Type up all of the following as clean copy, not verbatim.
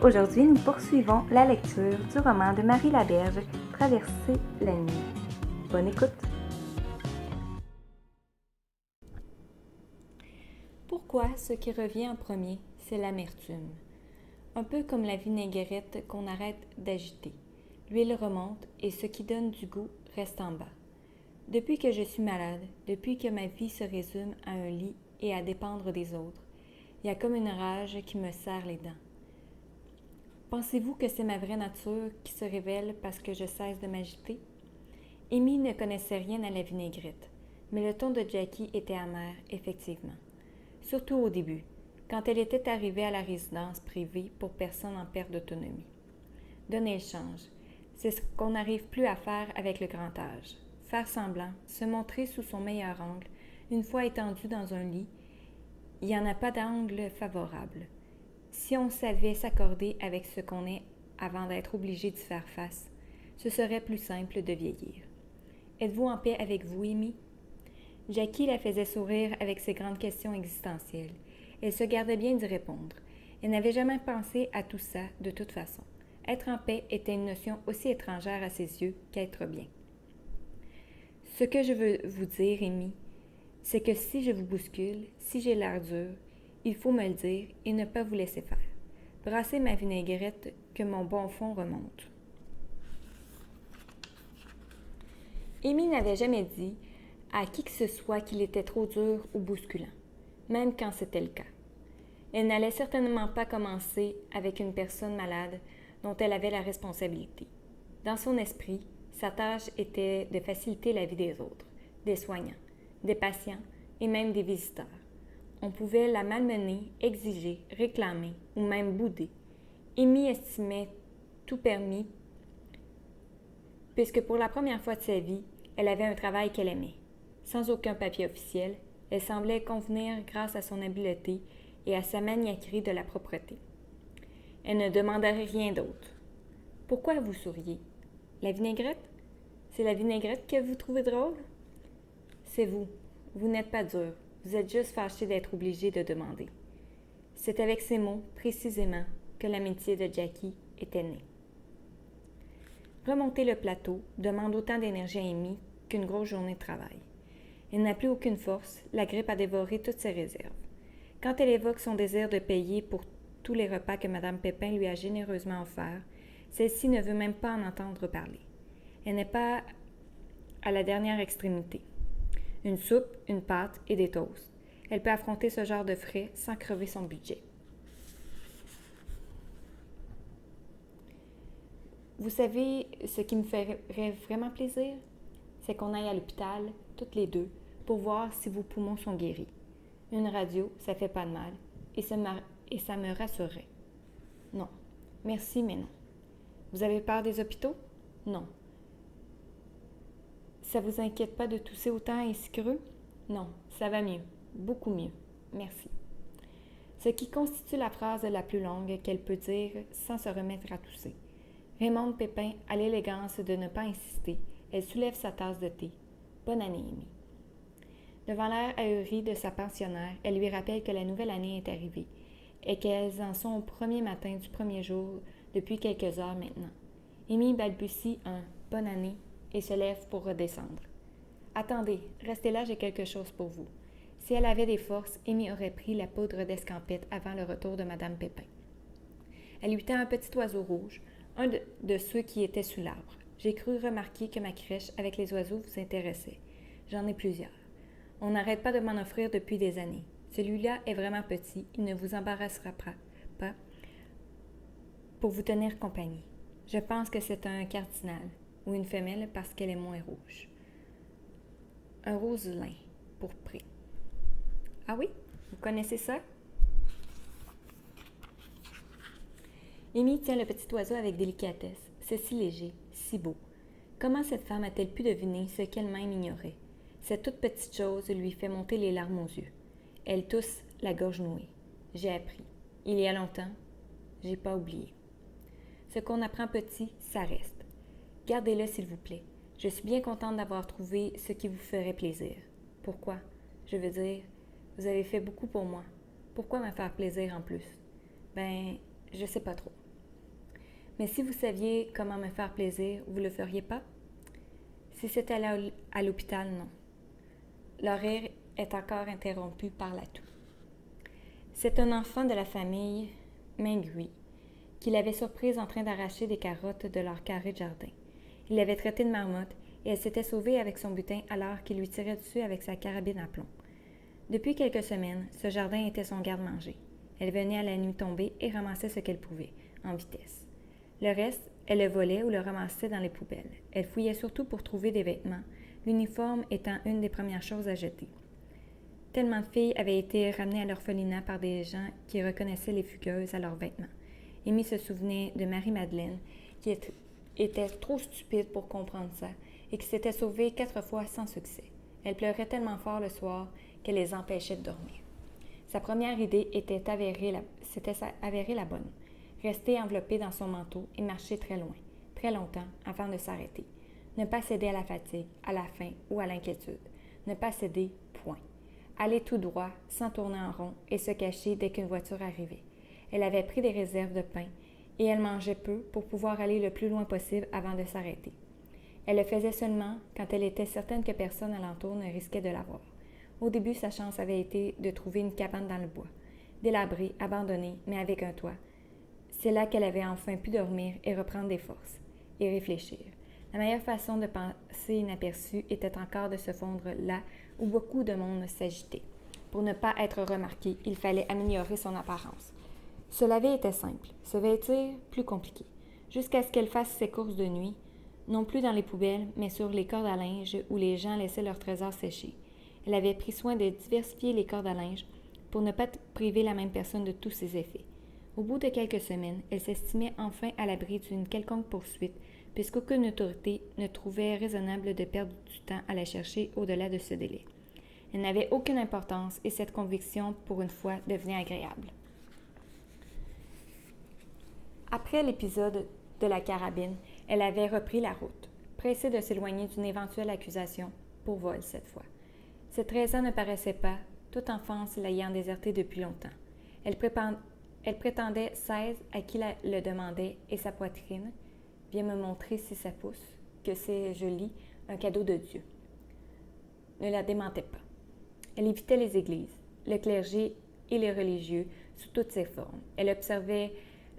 Aujourd'hui, nous poursuivons la lecture du roman de Marie Laberge, Traverser la nuit. Bonne écoute! Pourquoi ce qui revient en premier, c'est l'amertume? Un peu comme la vinaigrette qu'on arrête d'agiter. L'huile remonte et ce qui donne du goût reste en bas. Depuis que je suis malade, depuis que ma vie se résume à un lit et à dépendre des autres, il y a comme une rage qui me serre les dents. Pensez-vous que c'est ma vraie nature qui se révèle parce que je cesse de m'agiter? Amy ne connaissait rien à la vinaigrette, mais le ton de Jackie était amer, effectivement. Surtout au début, quand elle était arrivée à la résidence privée pour personnes en perte d'autonomie. Donner le change, c'est ce qu'on n'arrive plus à faire avec le grand âge. Faire semblant, se montrer sous son meilleur angle, une fois étendu dans un lit, il n'y en a pas d'angle favorable. Si on savait s'accorder avec ce qu'on est avant d'être obligé d'y faire face, ce serait plus simple de vieillir. Êtes-vous en paix avec vous, Amy? Jackie la faisait sourire avec ses grandes questions existentielles. Elle se gardait bien d'y répondre. Elle n'avait jamais pensé à tout ça de toute façon. Être en paix était une notion aussi étrangère à ses yeux qu'être bien. Ce que je veux vous dire, Amy, c'est que si je vous bouscule, si j'ai l'air dur, il faut me le dire et ne pas vous laisser faire. Brassez ma vinaigrette que mon bon fond remonte. Amy n'avait jamais dit à qui que ce soit qu'il était trop dur ou bousculant, même quand c'était le cas. Elle n'allait certainement pas commencer avec une personne malade dont elle avait la responsabilité. Dans son esprit, sa tâche était de faciliter la vie des autres, des soignants, des patients et même des visiteurs. On pouvait la malmener, exiger, réclamer ou même bouder. Amy estimait tout permis puisque pour la première fois de sa vie, elle avait un travail qu'elle aimait. Sans aucun papier officiel, elle semblait convenir grâce à son habileté et à sa maniaquerie de la propreté. Elle ne demandait rien d'autre. Pourquoi vous souriez? La vinaigrette? C'est la vinaigrette que vous trouvez drôle? C'est vous. Vous n'êtes pas dur. Vous êtes juste fâché d'être obligé de demander. C'est avec ces mots, précisément, que l'amitié de Jackie était née. Remonter le plateau demande autant d'énergie à Amy qu'une grosse journée de travail. Elle n'a plus aucune force, la grippe a dévoré toutes ses réserves. Quand elle évoque son désir de payer pour tous les repas que Mme Pépin lui a généreusement offerts, celle-ci ne veut même pas en entendre parler. Elle n'est pas à la dernière extrémité. Une soupe, une pâte et des toasts. Elle peut affronter ce genre de frais sans crever son budget. Vous savez, ce qui me ferait vraiment plaisir, c'est qu'on aille à l'hôpital, toutes les deux, pour voir si vos poumons sont guéris. Une radio, ça fait pas de mal, et ça me rassurerait. Non. Merci, mais non. Vous avez peur des hôpitaux? Non. Ça vous inquiète pas de tousser autant et si creux? Non, ça va mieux. Beaucoup mieux. Merci. Ce qui constitue la phrase la plus longue qu'elle peut dire sans se remettre à tousser. Raymonde Pépin a l'élégance de ne pas insister. Elle soulève sa tasse de thé. Bonne année, Amy. Devant l'air ahuri de sa pensionnaire, elle lui rappelle que la nouvelle année est arrivée et qu'elles en sont au premier matin du premier jour depuis quelques heures maintenant. Amy balbutie un « bonne année » et se lève pour redescendre. « Attendez, restez là, j'ai quelque chose pour vous. » Si elle avait des forces, Amy aurait pris la poudre d'escampette avant le retour de Mme Pépin. Elle lui tend un petit oiseau rouge, un de ceux qui étaient sous l'arbre. J'ai cru remarquer que ma crèche avec les oiseaux vous intéressait. J'en ai plusieurs. On n'arrête pas de m'en offrir depuis des années. Celui-là est vraiment petit, il ne vous embarrassera pas pour vous tenir compagnie. Je pense que c'est un cardinal ou une femelle parce qu'elle est moins rouge. Un roselin pourpré. Ah oui? Vous connaissez ça? Amy tient le petit oiseau avec délicatesse. C'est si léger, si beau. Comment cette femme a-t-elle pu deviner ce qu'elle-même ignorait? Cette toute petite chose lui fait monter les larmes aux yeux. Elle tousse la gorge nouée. J'ai appris. Il y a longtemps, j'ai pas oublié. Ce qu'on apprend petit, ça reste. Gardez-le, s'il vous plaît. Je suis bien contente d'avoir trouvé ce qui vous ferait plaisir. Pourquoi? Je veux dire, vous avez fait beaucoup pour moi. Pourquoi me faire plaisir en plus? Je sais pas trop. Mais si vous saviez comment me faire plaisir, vous le feriez pas? Si c'était à l'hôpital, non. Leur rire est encore interrompu par la toux. C'est un enfant de la famille Mengui qui l'avait surprise en train d'arracher des carottes de leur carré de jardin. Il l'avait traitée de marmotte et elle s'était sauvée avec son butin alors qu'il lui tirait dessus avec sa carabine à plomb. Depuis quelques semaines, ce jardin était son garde-manger. Elle venait à la nuit tombée et ramassait ce qu'elle pouvait, en vitesse. Le reste, elle le volait ou le ramassait dans les poubelles. Elle fouillait surtout pour trouver des vêtements, l'uniforme étant une des premières choses à jeter. Tellement de filles avaient été ramenées à l'orphelinat par des gens qui reconnaissaient les fugueuses à leurs vêtements. Amy se souvenait de Marie-Madeleine, qui était trop stupide pour comprendre ça et qui s'était sauvée 4 fois sans succès. Elle pleurait tellement fort le soir qu'elle les empêchait de dormir. Sa première idée s'était avérée la bonne. Rester enveloppée dans son manteau et marcher très loin, très longtemps, avant de s'arrêter. Ne pas céder à la fatigue, à la faim ou à l'inquiétude. Ne pas céder, point. Aller tout droit, sans tourner en rond, et se cacher dès qu'une voiture arrivait. Elle avait pris des réserves de pain, et elle mangeait peu pour pouvoir aller le plus loin possible avant de s'arrêter. Elle le faisait seulement quand elle était certaine que personne alentour ne risquait de la voir. Au début, sa chance avait été de trouver une cabane dans le bois, délabrée, abandonnée, mais avec un toit. C'est là qu'elle avait enfin pu dormir et reprendre des forces, et réfléchir. La meilleure façon de passer inaperçue était encore de se fondre là où beaucoup de monde s'agitait. Pour ne pas être remarqué, il fallait améliorer son apparence. Se laver était simple, se vêtir plus compliqué, jusqu'à ce qu'elle fasse ses courses de nuit, non plus dans les poubelles, mais sur les cordes à linge où les gens laissaient leurs trésors sécher. Elle avait pris soin de diversifier les cordes à linge pour ne pas priver la même personne de tous ses effets. Au bout de quelques semaines, elle s'estimait enfin à l'abri d'une quelconque poursuite, puisqu'aucune autorité ne trouvait raisonnable de perdre du temps à la chercher au-delà de ce délai. Elle n'avait aucune importance et cette conviction, pour une fois, devenait agréable. Après l'épisode de la carabine, elle avait repris la route, pressée de s'éloigner d'une éventuelle accusation, pour vol cette fois. Ses 13 ans ne paraissaient pas, toute enfance l'ayant désertée depuis longtemps. Elle prétendait 16 à qui le demandait et sa poitrine, viens me montrer si ça pousse, que c'est joli, un cadeau de Dieu. Ne la démentait pas. Elle évitait les églises, le clergé et les religieux sous toutes ses formes. Elle observait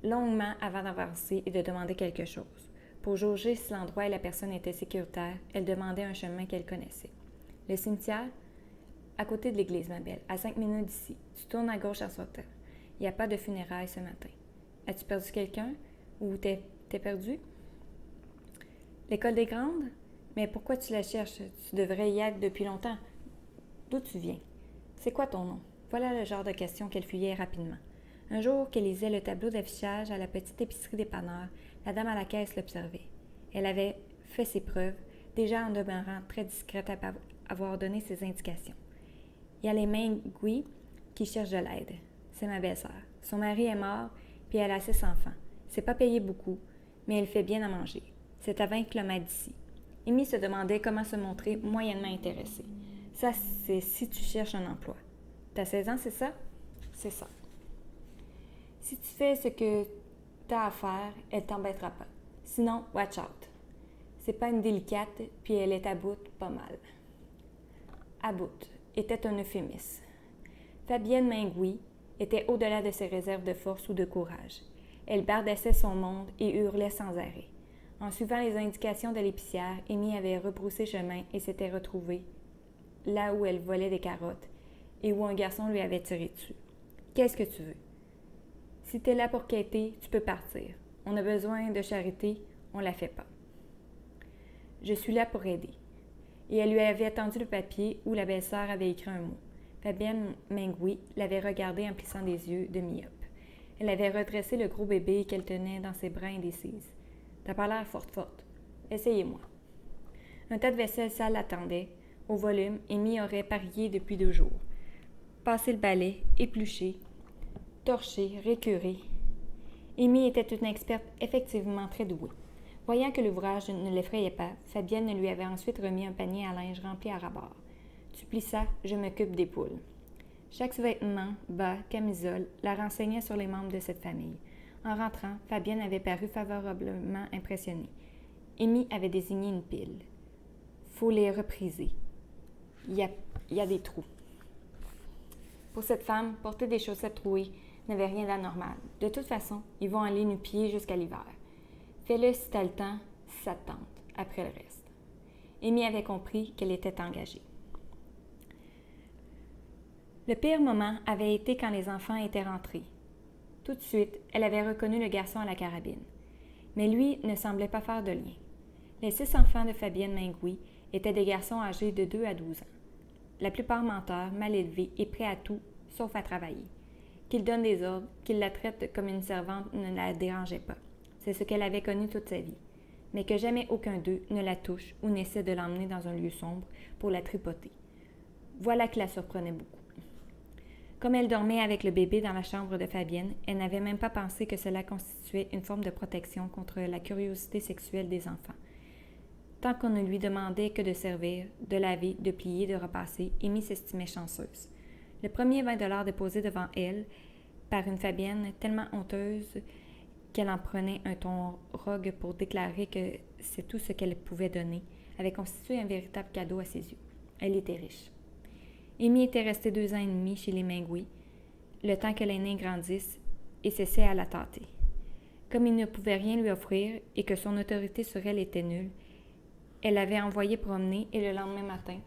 longuement avant d'avancer et de demander quelque chose. Pour jauger si l'endroit et la personne étaient sécuritaires, elle demandait un chemin qu'elle connaissait. Le cimetière, à côté de l'église, ma belle, à 5 minutes d'ici. Tu tournes à gauche en sortant. Il n'y a pas de funérailles ce matin. As-tu perdu quelqu'un? Ou t'es perdu? L'école des Grandes? Mais pourquoi tu la cherches? Tu devrais y être depuis longtemps. D'où tu viens? C'est quoi ton nom? Voilà le genre de questions qu'elle fuyait rapidement. Un jour qu'elle lisait le tableau d'affichage à la petite épicerie dépanneur, la dame à la caisse l'observait. Elle avait fait ses preuves, déjà en demeurant très discrète à avoir donné ses indications. Il y a les Mengui qui cherchent de l'aide. C'est ma belle-sœur. Son mari est mort, puis elle a 6 enfants. C'est pas payé beaucoup, mais elle fait bien à manger. C'est à 20 km d'ici. Amy se demandait comment se montrer moyennement intéressée. Ça, c'est si tu cherches un emploi. T'as 16 ans, c'est ça? C'est ça. Si tu fais ce que t'as à faire, elle t'embêtera pas. Sinon, watch out. C'est pas une délicate, puis elle est à bout pas mal. À bout était un euphémisme. Fabienne Mengui était au-delà de ses réserves de force ou de courage. Elle bardassait son monde et hurlait sans arrêt. En suivant les indications de l'épicière, Amy avait rebroussé chemin et s'était retrouvée là où elle volait des carottes et où un garçon lui avait tiré dessus. Qu'est-ce que tu veux? Si t'es là pour quêter, tu peux partir. On a besoin de charité, on la fait pas. Je suis là pour aider. Et elle lui avait tendu le papier où la belle-sœur avait écrit un mot. Fabienne Mengui l'avait regardée en plissant des yeux de myope. Elle avait redressé le gros bébé qu'elle tenait dans ses bras indécises. « T'as pas l'air forte. Essayez-moi. » Un tas de vaisselle sale attendait. Au volume, Amy aurait parié depuis 2 jours. Passé le balai, épluché, torché, récuré. Amy était une experte effectivement très douée. Voyant que l'ouvrage ne l'effrayait pas, Fabienne lui avait ensuite remis un panier à linge rempli à ras-bord. « Tu plies ça, je m'occupe des poules. » Chaque vêtement, bas, camisole, la renseignait sur les membres de cette famille. En rentrant, Fabienne avait paru favorablement impressionnée. Amy avait désigné une pile. Faut les repriser. Il y a des trous. Pour cette femme, porter des chaussettes trouées n'avait rien d'anormal. De toute façon, ils vont aller nu-pieds jusqu'à l'hiver. Fais-le si t'as le temps, si ça te tente, après le reste. Amy avait compris qu'elle était engagée. Le pire moment avait été quand les enfants étaient rentrés. Tout de suite, elle avait reconnu le garçon à la carabine. Mais lui ne semblait pas faire de lien. Les 6 enfants de Fabienne Mingui étaient des garçons âgés de 2 à 12 ans. La plupart menteurs, mal élevés et prêts à tout, sauf à travailler. Qu'ils donnent des ordres, qu'ils la traitent comme une servante ne la dérangeait pas. C'est ce qu'elle avait connu toute sa vie. Mais que jamais aucun d'eux ne la touche ou n'essaie de l'emmener dans un lieu sombre pour la tripoter. Voilà qui la surprenait beaucoup. Comme elle dormait avec le bébé dans la chambre de Fabienne, elle n'avait même pas pensé que cela constituait une forme de protection contre la curiosité sexuelle des enfants. Tant qu'on ne lui demandait que de servir, de laver, de plier, de repasser, Amy s'estimait chanceuse. Le premier 20 $ déposé devant elle par une Fabienne tellement honteuse qu'elle en prenait un ton rogue pour déclarer que c'est tout ce qu'elle pouvait donner, avait constitué un véritable cadeau à ses yeux. Elle était riche. Amy était restée 2 ans et demi chez les Mingui, le temps que l'aînée grandisse, et cessait à la tâter. Comme il ne pouvait rien lui offrir et que son autorité sur elle était nulle, elle l'avait envoyé promener et le lendemain matin,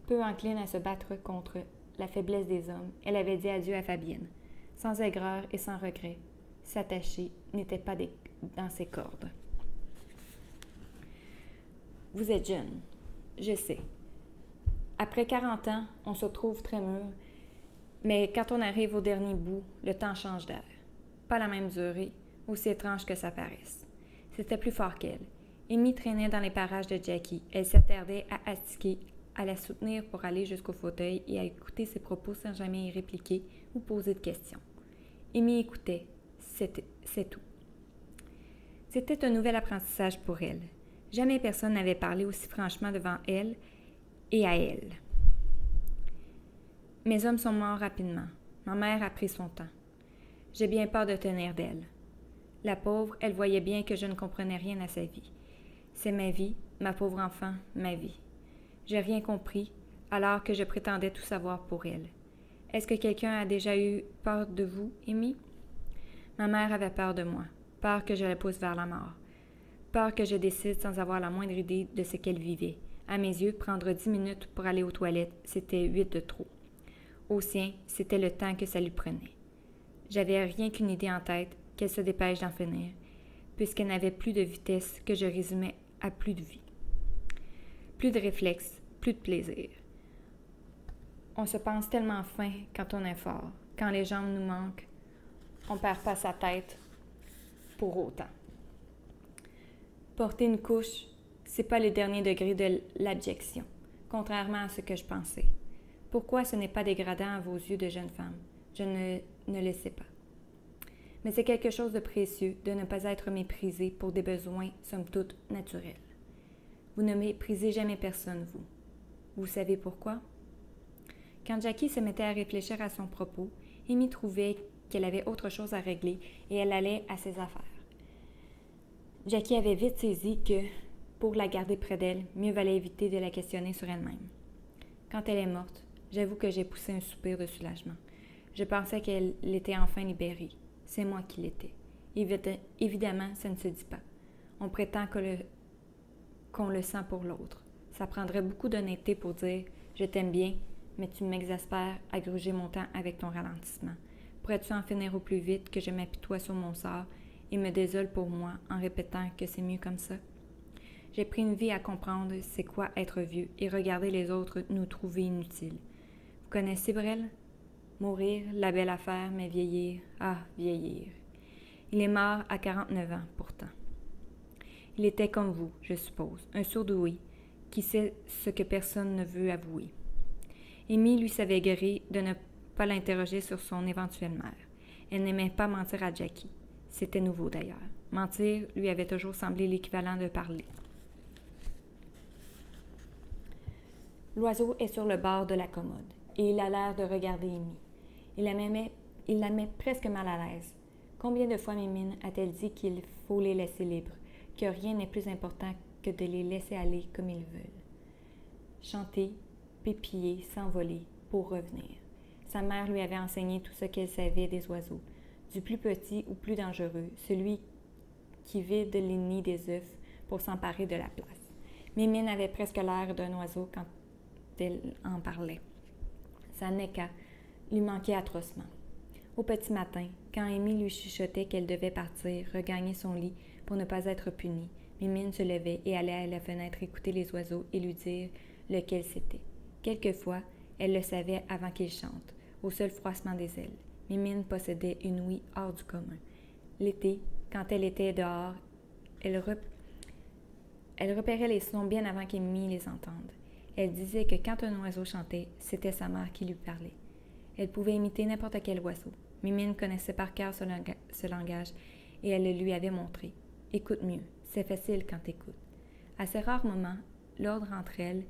peu encline à se battre contre la faiblesse des hommes, elle avait dit adieu à Fabienne, sans aigreur et sans regret. S'attacher n'était pas dans ses cordes. Vous êtes jeune, je sais. Après 40 ans, on se trouve très mûr, mais quand on arrive au dernier bout, le temps change d'air. Pas la même durée, aussi étrange que ça paraisse. C'était plus fort qu'elle. Amy traînait dans les parages de Jackie. Elle s'attardait à astiquer, à la soutenir pour aller jusqu'au fauteuil et à écouter ses propos sans jamais y répliquer ou poser de questions. Amy écoutait. C'est tout. C'était un nouvel apprentissage pour elle. Jamais personne n'avait parlé aussi franchement devant elle et à elle. Mes hommes sont morts rapidement. Ma mère a pris son temps. J'ai bien peur de tenir d'elle. La pauvre, elle voyait bien que je ne comprenais rien à sa vie. C'est ma vie, ma pauvre enfant, ma vie. J'ai rien compris, alors que je prétendais tout savoir pour elle. Est-ce que quelqu'un a déjà eu peur de vous, Amy? Ma mère avait peur de moi, peur que je la pousse vers la mort, peur que je décide sans avoir la moindre idée de ce qu'elle vivait. À mes yeux, prendre 10 minutes pour aller aux toilettes, c'était 8 de trop. Au sien, c'était le temps que ça lui prenait. J'avais rien qu'une idée en tête, qu'elle se dépêche d'en finir, puisqu'elle n'avait plus de vitesse que je résumais à plus de vie. Plus de réflexe, plus de plaisir. On se pense tellement fin quand on est fort. Quand les jambes nous manquent, on perd pas sa tête pour autant. Porter une couche, c'est pas le dernier degré de l'abjection, contrairement à ce que je pensais. Pourquoi ce n'est pas dégradant à vos yeux de jeune femme? Je ne le sais pas. Mais c'est quelque chose de précieux de ne pas être méprisé pour des besoins, somme toute, naturels. Vous ne méprisez jamais personne, vous. Vous savez pourquoi? Quand Jackie se mettait à réfléchir à son propos, Amy trouvait qu'elle avait autre chose à régler et elle allait à ses affaires. Jackie avait vite saisi que, pour la garder près d'elle, mieux valait éviter de la questionner sur elle-même. Quand elle est morte, j'avoue que j'ai poussé un soupir de soulagement. Je pensais qu'elle était enfin libérée. C'est moi qui l'étais. Évidemment, ça ne se dit pas. On prétend qu'on le sent pour l'autre. Ça prendrait beaucoup d'honnêteté pour dire « Je t'aime bien, mais tu m'exaspères à gruger mon temps avec ton ralentissement. Pourrais-tu en finir au plus vite que je m'apitoie sur mon sort et me désole pour moi en répétant que c'est mieux comme ça? » J'ai pris une vie à comprendre c'est quoi être vieux et regarder les autres nous trouver inutiles. Vous connaissez Brel? Mourir, la belle affaire, mais vieillir, ah, vieillir. Il est mort à 49 ans, pourtant. Il était comme vous, je suppose, un surdoué, qui sait ce que personne ne veut avouer. Amy lui savait gré de ne pas l'interroger sur son éventuelle mère. Elle n'aimait pas mentir à Jackie. C'était nouveau d'ailleurs. Mentir lui avait toujours semblé l'équivalent de parler. L'oiseau est sur le bord de la commode, et il a l'air de regarder Amy. Il la met presque mal à l'aise, Combien de fois Mimine a-t-elle dit qu'il faut les laisser libres, que rien n'est plus important que de les laisser aller comme ils veulent. Chanter, pépiller, s'envoler, pour revenir. Sa mère lui avait enseigné tout ce qu'elle savait des oiseaux, du plus petit ou plus dangereux, celui qui vide les nids des œufs pour s'emparer de la place. Mimine avait presque l'air d'un oiseau quand elle en parlait. Sa NECA lui manquait atrocement. Au petit matin, quand Amy lui chuchotait qu'elle devait partir, regagner son lit pour ne pas être punie, Mimine se levait et allait à la fenêtre écouter les oiseaux et lui dire lequel c'était. Quelquefois, elle le savait avant qu'il chante, au seul froissement des ailes. Mimine possédait une ouïe hors du commun. L'été, quand elle était dehors, elle repérait les sons bien avant qu'Amy les entende. Elle disait que quand un oiseau chantait, c'était sa mère qui lui parlait. Elle pouvait imiter n'importe quel oiseau. Mimine connaissait par cœur ce langage et elle le lui avait montré. Écoute mieux, c'est facile quand t'écoutes. À ces rares moments, l'ordre entre elles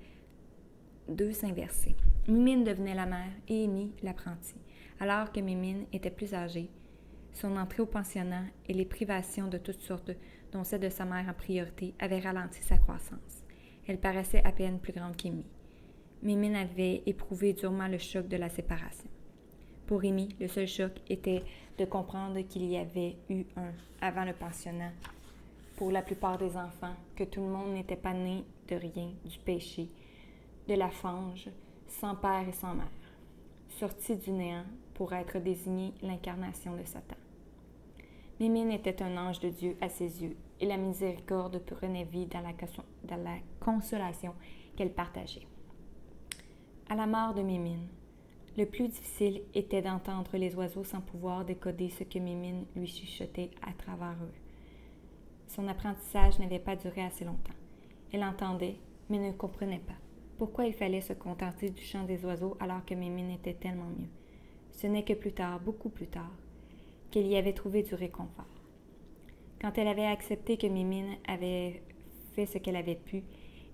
deux s'inversait. Mimine devenait la mère et Amy l'apprenti. Alors que Mimine était plus âgée, son entrée au pensionnat et les privations de toutes sortes, dont celle de sa mère en priorité, avaient ralenti sa croissance. Elle paraissait à peine plus grande qu'Amy. Mimine avait éprouvé durement le choc de la séparation. Pour Amy, le seul choc était de comprendre qu'il y avait eu avant le pensionnat, pour la plupart des enfants, que tout le monde n'était pas né de rien, du péché, de la fange, sans père et sans mère, sorti du néant pour être désigné l'incarnation de Satan. Mimine était un ange de Dieu à ses yeux, et la miséricorde prenait vie dans la consolation qu'elle partageait. À la mort de Mimine, le plus difficile était d'entendre les oiseaux sans pouvoir décoder ce que Mimine lui chuchotait à travers eux. Son apprentissage n'avait pas duré assez longtemps. Elle entendait, mais ne comprenait pas. Pourquoi il fallait se contenter du chant des oiseaux alors que Mimine était tellement mieux? Ce n'est que plus tard, beaucoup plus tard, qu'elle y avait trouvé du réconfort. Quand elle avait accepté que Mimine avait fait ce qu'elle avait pu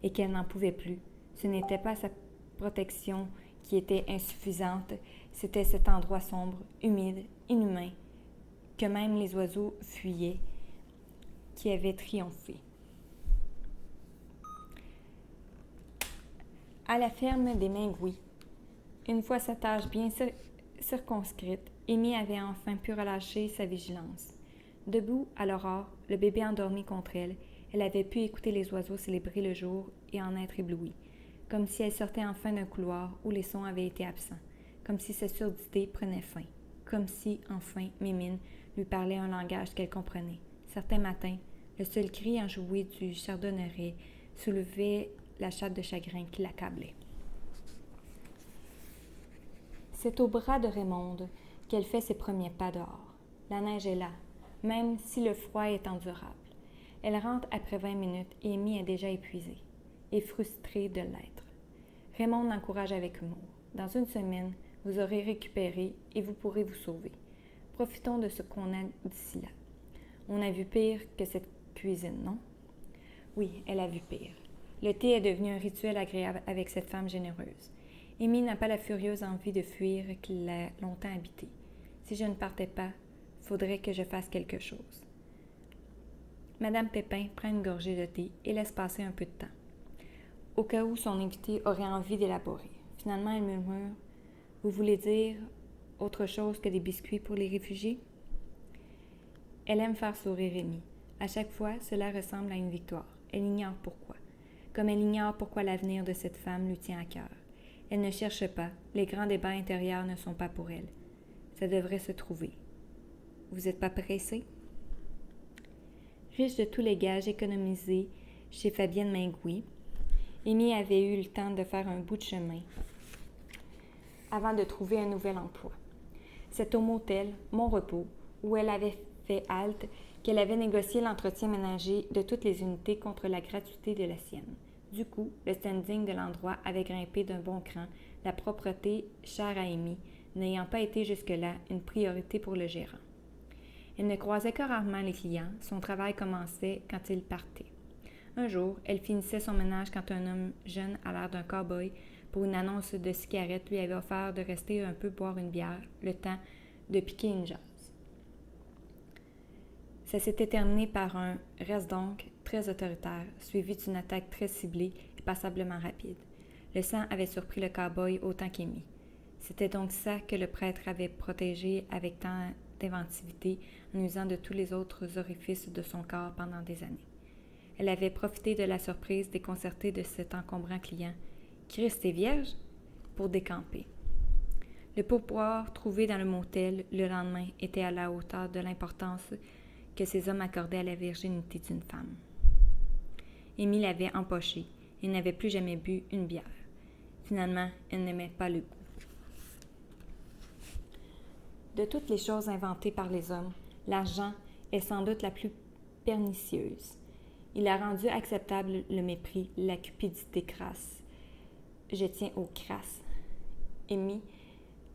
et qu'elle n'en pouvait plus, ce n'était pas sa protection qui était insuffisante, c'était cet endroit sombre, humide, inhumain, que même les oiseaux fuyaient, qui avait triomphé. À la ferme des Mingouis, une fois sa tâche bien circonscrite, Amy avait enfin pu relâcher sa vigilance. Debout à l'aurore, le bébé endormi contre elle, elle avait pu écouter les oiseaux célébrer le jour et en être éblouie, comme si elle sortait enfin d'un couloir où les sons avaient été absents, comme si sa surdité prenait fin, comme si, enfin, Mimine lui parlait un langage qu'elle comprenait. Certains matins, le seul cri enjoué du chardonneret soulevait la chape de chagrin qui l'accablait. C'est au bras de Raymonde qu'elle fait ses premiers pas dehors. La neige est là, même si le froid est endurable. Elle rentre après 20 minutes et Amy est déjà épuisée et frustrée de l'être. Raymonde l'encourage avec humour. Dans une semaine, vous aurez récupéré et vous pourrez vous sauver. Profitons de ce qu'on a d'ici là. On a vu pire que cette cuisine, non? Oui, elle a vu pire. Le thé est devenu un rituel agréable avec cette femme généreuse. Amy n'a pas la furieuse envie de fuir qui l'a longtemps habitée. Si je ne partais pas, faudrait que je fasse quelque chose. Madame Pépin prend une gorgée de thé et laisse passer un peu de temps, au cas où son invité aurait envie d'élaborer. Finalement, elle murmure « Vous voulez dire autre chose que des biscuits pour les réfugiés? » Elle aime faire sourire Amy. À chaque fois, cela ressemble à une victoire. Elle ignore pourquoi. Comme elle ignore pourquoi l'avenir de cette femme lui tient à cœur. Elle ne cherche pas. Les grands débats intérieurs ne sont pas pour elle. Ça devrait se trouver. Vous n'êtes pas pressé? Riche de tous les gages économisés chez Fabienne Mingouis, Amy avait eu le temps de faire un bout de chemin avant de trouver un nouvel emploi. C'est au motel Mon Repos, où elle avait fait halte, qu'elle avait négocié l'entretien ménager de toutes les unités contre la gratuité de la sienne. Du coup, le standing de l'endroit avait grimpé d'un bon cran, la propreté, chère à Amy, n'ayant pas été jusque-là une priorité pour le gérant. Elle ne croisait que rarement les clients, son travail commençait quand ils partaient. Un jour, elle finissait son ménage quand un homme jeune à l'air d'un cow-boy, pour une annonce de cigarette, lui avait offert de rester un peu boire une bière, le temps de piquer une jase. Ça s'était terminé par un « reste donc » très autoritaire, suivi d'une attaque très ciblée et passablement rapide. Le sang avait surpris le cow-boy autant qu'Amy. C'était donc ça que le prêtre avait protégé avec tant d'inventivité en usant de tous les autres orifices de son corps pendant des années. Elle avait profité de la surprise déconcertée de cet encombrant client. « Christ est vierge ?» pour décamper. Le pourboire trouvé dans le motel le lendemain était à la hauteur de l'importance que ces hommes accordaient à la virginité d'une femme. Amy l'avait empoché et n'avait plus jamais bu une bière. Finalement, elle n'aimait pas le goût. De toutes les choses inventées par les hommes, l'argent est sans doute la plus pernicieuse. Il a rendu acceptable le mépris, la cupidité crasse. Je tiens au crasse, Amy,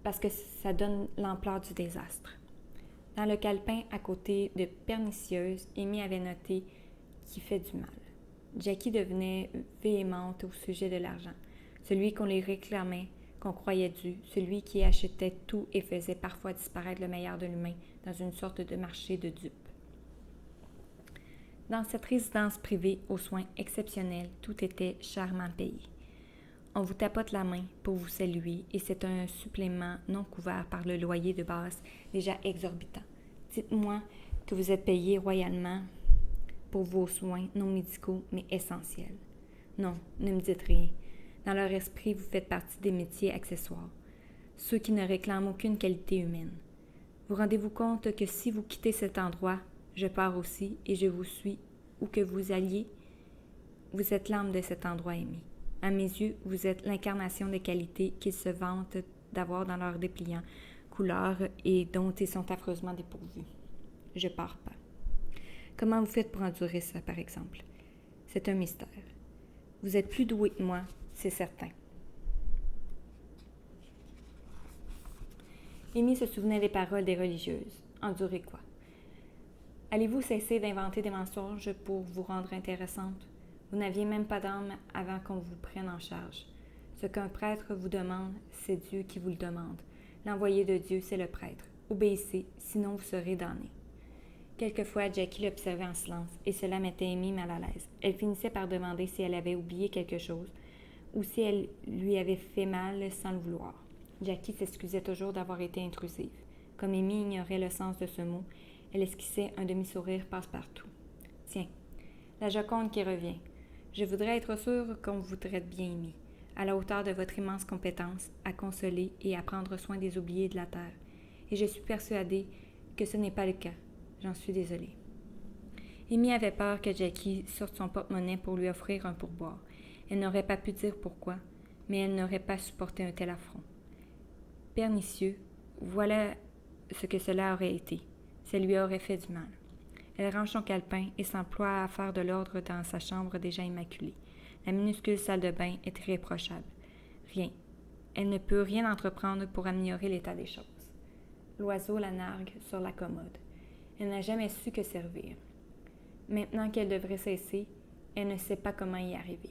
parce que ça donne l'ampleur du désastre. Dans le calepin à côté de pernicieuse, Amy avait noté qui fait du mal. Jackie devenait véhémente au sujet de l'argent, celui qu'on lui réclamait, qu'on croyait dû, celui qui achetait tout et faisait parfois disparaître le meilleur de l'humain dans une sorte de marché de dupes. Dans cette résidence privée aux soins exceptionnels, tout était chèrement payé. On vous tapote la main pour vous saluer et c'est un supplément non couvert par le loyer de base déjà exorbitant. Dites-moi que vous êtes payé royalement pour vos soins non médicaux mais essentiels. Non, ne me dites rien. Dans leur esprit, vous faites partie des métiers accessoires, ceux qui ne réclament aucune qualité humaine. Vous rendez-vous compte que si vous quittez cet endroit, je pars aussi et je vous suis où que vous alliez. Vous êtes l'âme de cet endroit, Amy. À mes yeux, vous êtes l'incarnation des qualités qu'ils se vantent d'avoir dans leurs dépliants, couleurs et dont ils sont affreusement dépourvus. Je pars pas. Comment vous faites pour endurer ça, par exemple? C'est un mystère. Vous êtes plus doué que moi, c'est certain. Amy se souvenait des paroles des religieuses. Endurer quoi? Allez-vous cesser d'inventer des mensonges pour vous rendre intéressante? Vous n'aviez même pas d'âme avant qu'on vous prenne en charge. Ce qu'un prêtre vous demande, c'est Dieu qui vous le demande. L'envoyé de Dieu, c'est le prêtre. Obéissez, sinon vous serez damnés. Quelquefois, Jackie l'observait en silence, et cela mettait Amy mal à l'aise. Elle finissait par demander si elle avait oublié quelque chose, ou si elle lui avait fait mal sans le vouloir. Jackie s'excusait toujours d'avoir été intrusive. Comme Amy ignorait le sens de ce mot, elle esquissait un demi-sourire passe-partout. « Tiens, la Joconde qui revient. Je voudrais être sûre qu'on vous traite bien, Amy, à la hauteur de votre immense compétence à consoler et à prendre soin des oubliés de la terre. Et je suis persuadée que ce n'est pas le cas. J'en suis désolée. » Amy avait peur que Jackie sorte son porte-monnaie pour lui offrir un pourboire. Elle n'aurait pas pu dire pourquoi, mais elle n'aurait pas supporté un tel affront. Pernicieux, voilà ce que cela aurait été. Ça lui aurait fait du mal. Elle range son calepin et s'emploie à faire de l'ordre dans sa chambre déjà immaculée. La minuscule salle de bain est irréprochable. Rien. Elle ne peut rien entreprendre pour améliorer l'état des choses. L'oiseau la nargue sur la commode. Elle n'a jamais su que servir. Maintenant qu'elle devrait cesser, elle ne sait pas comment y arriver.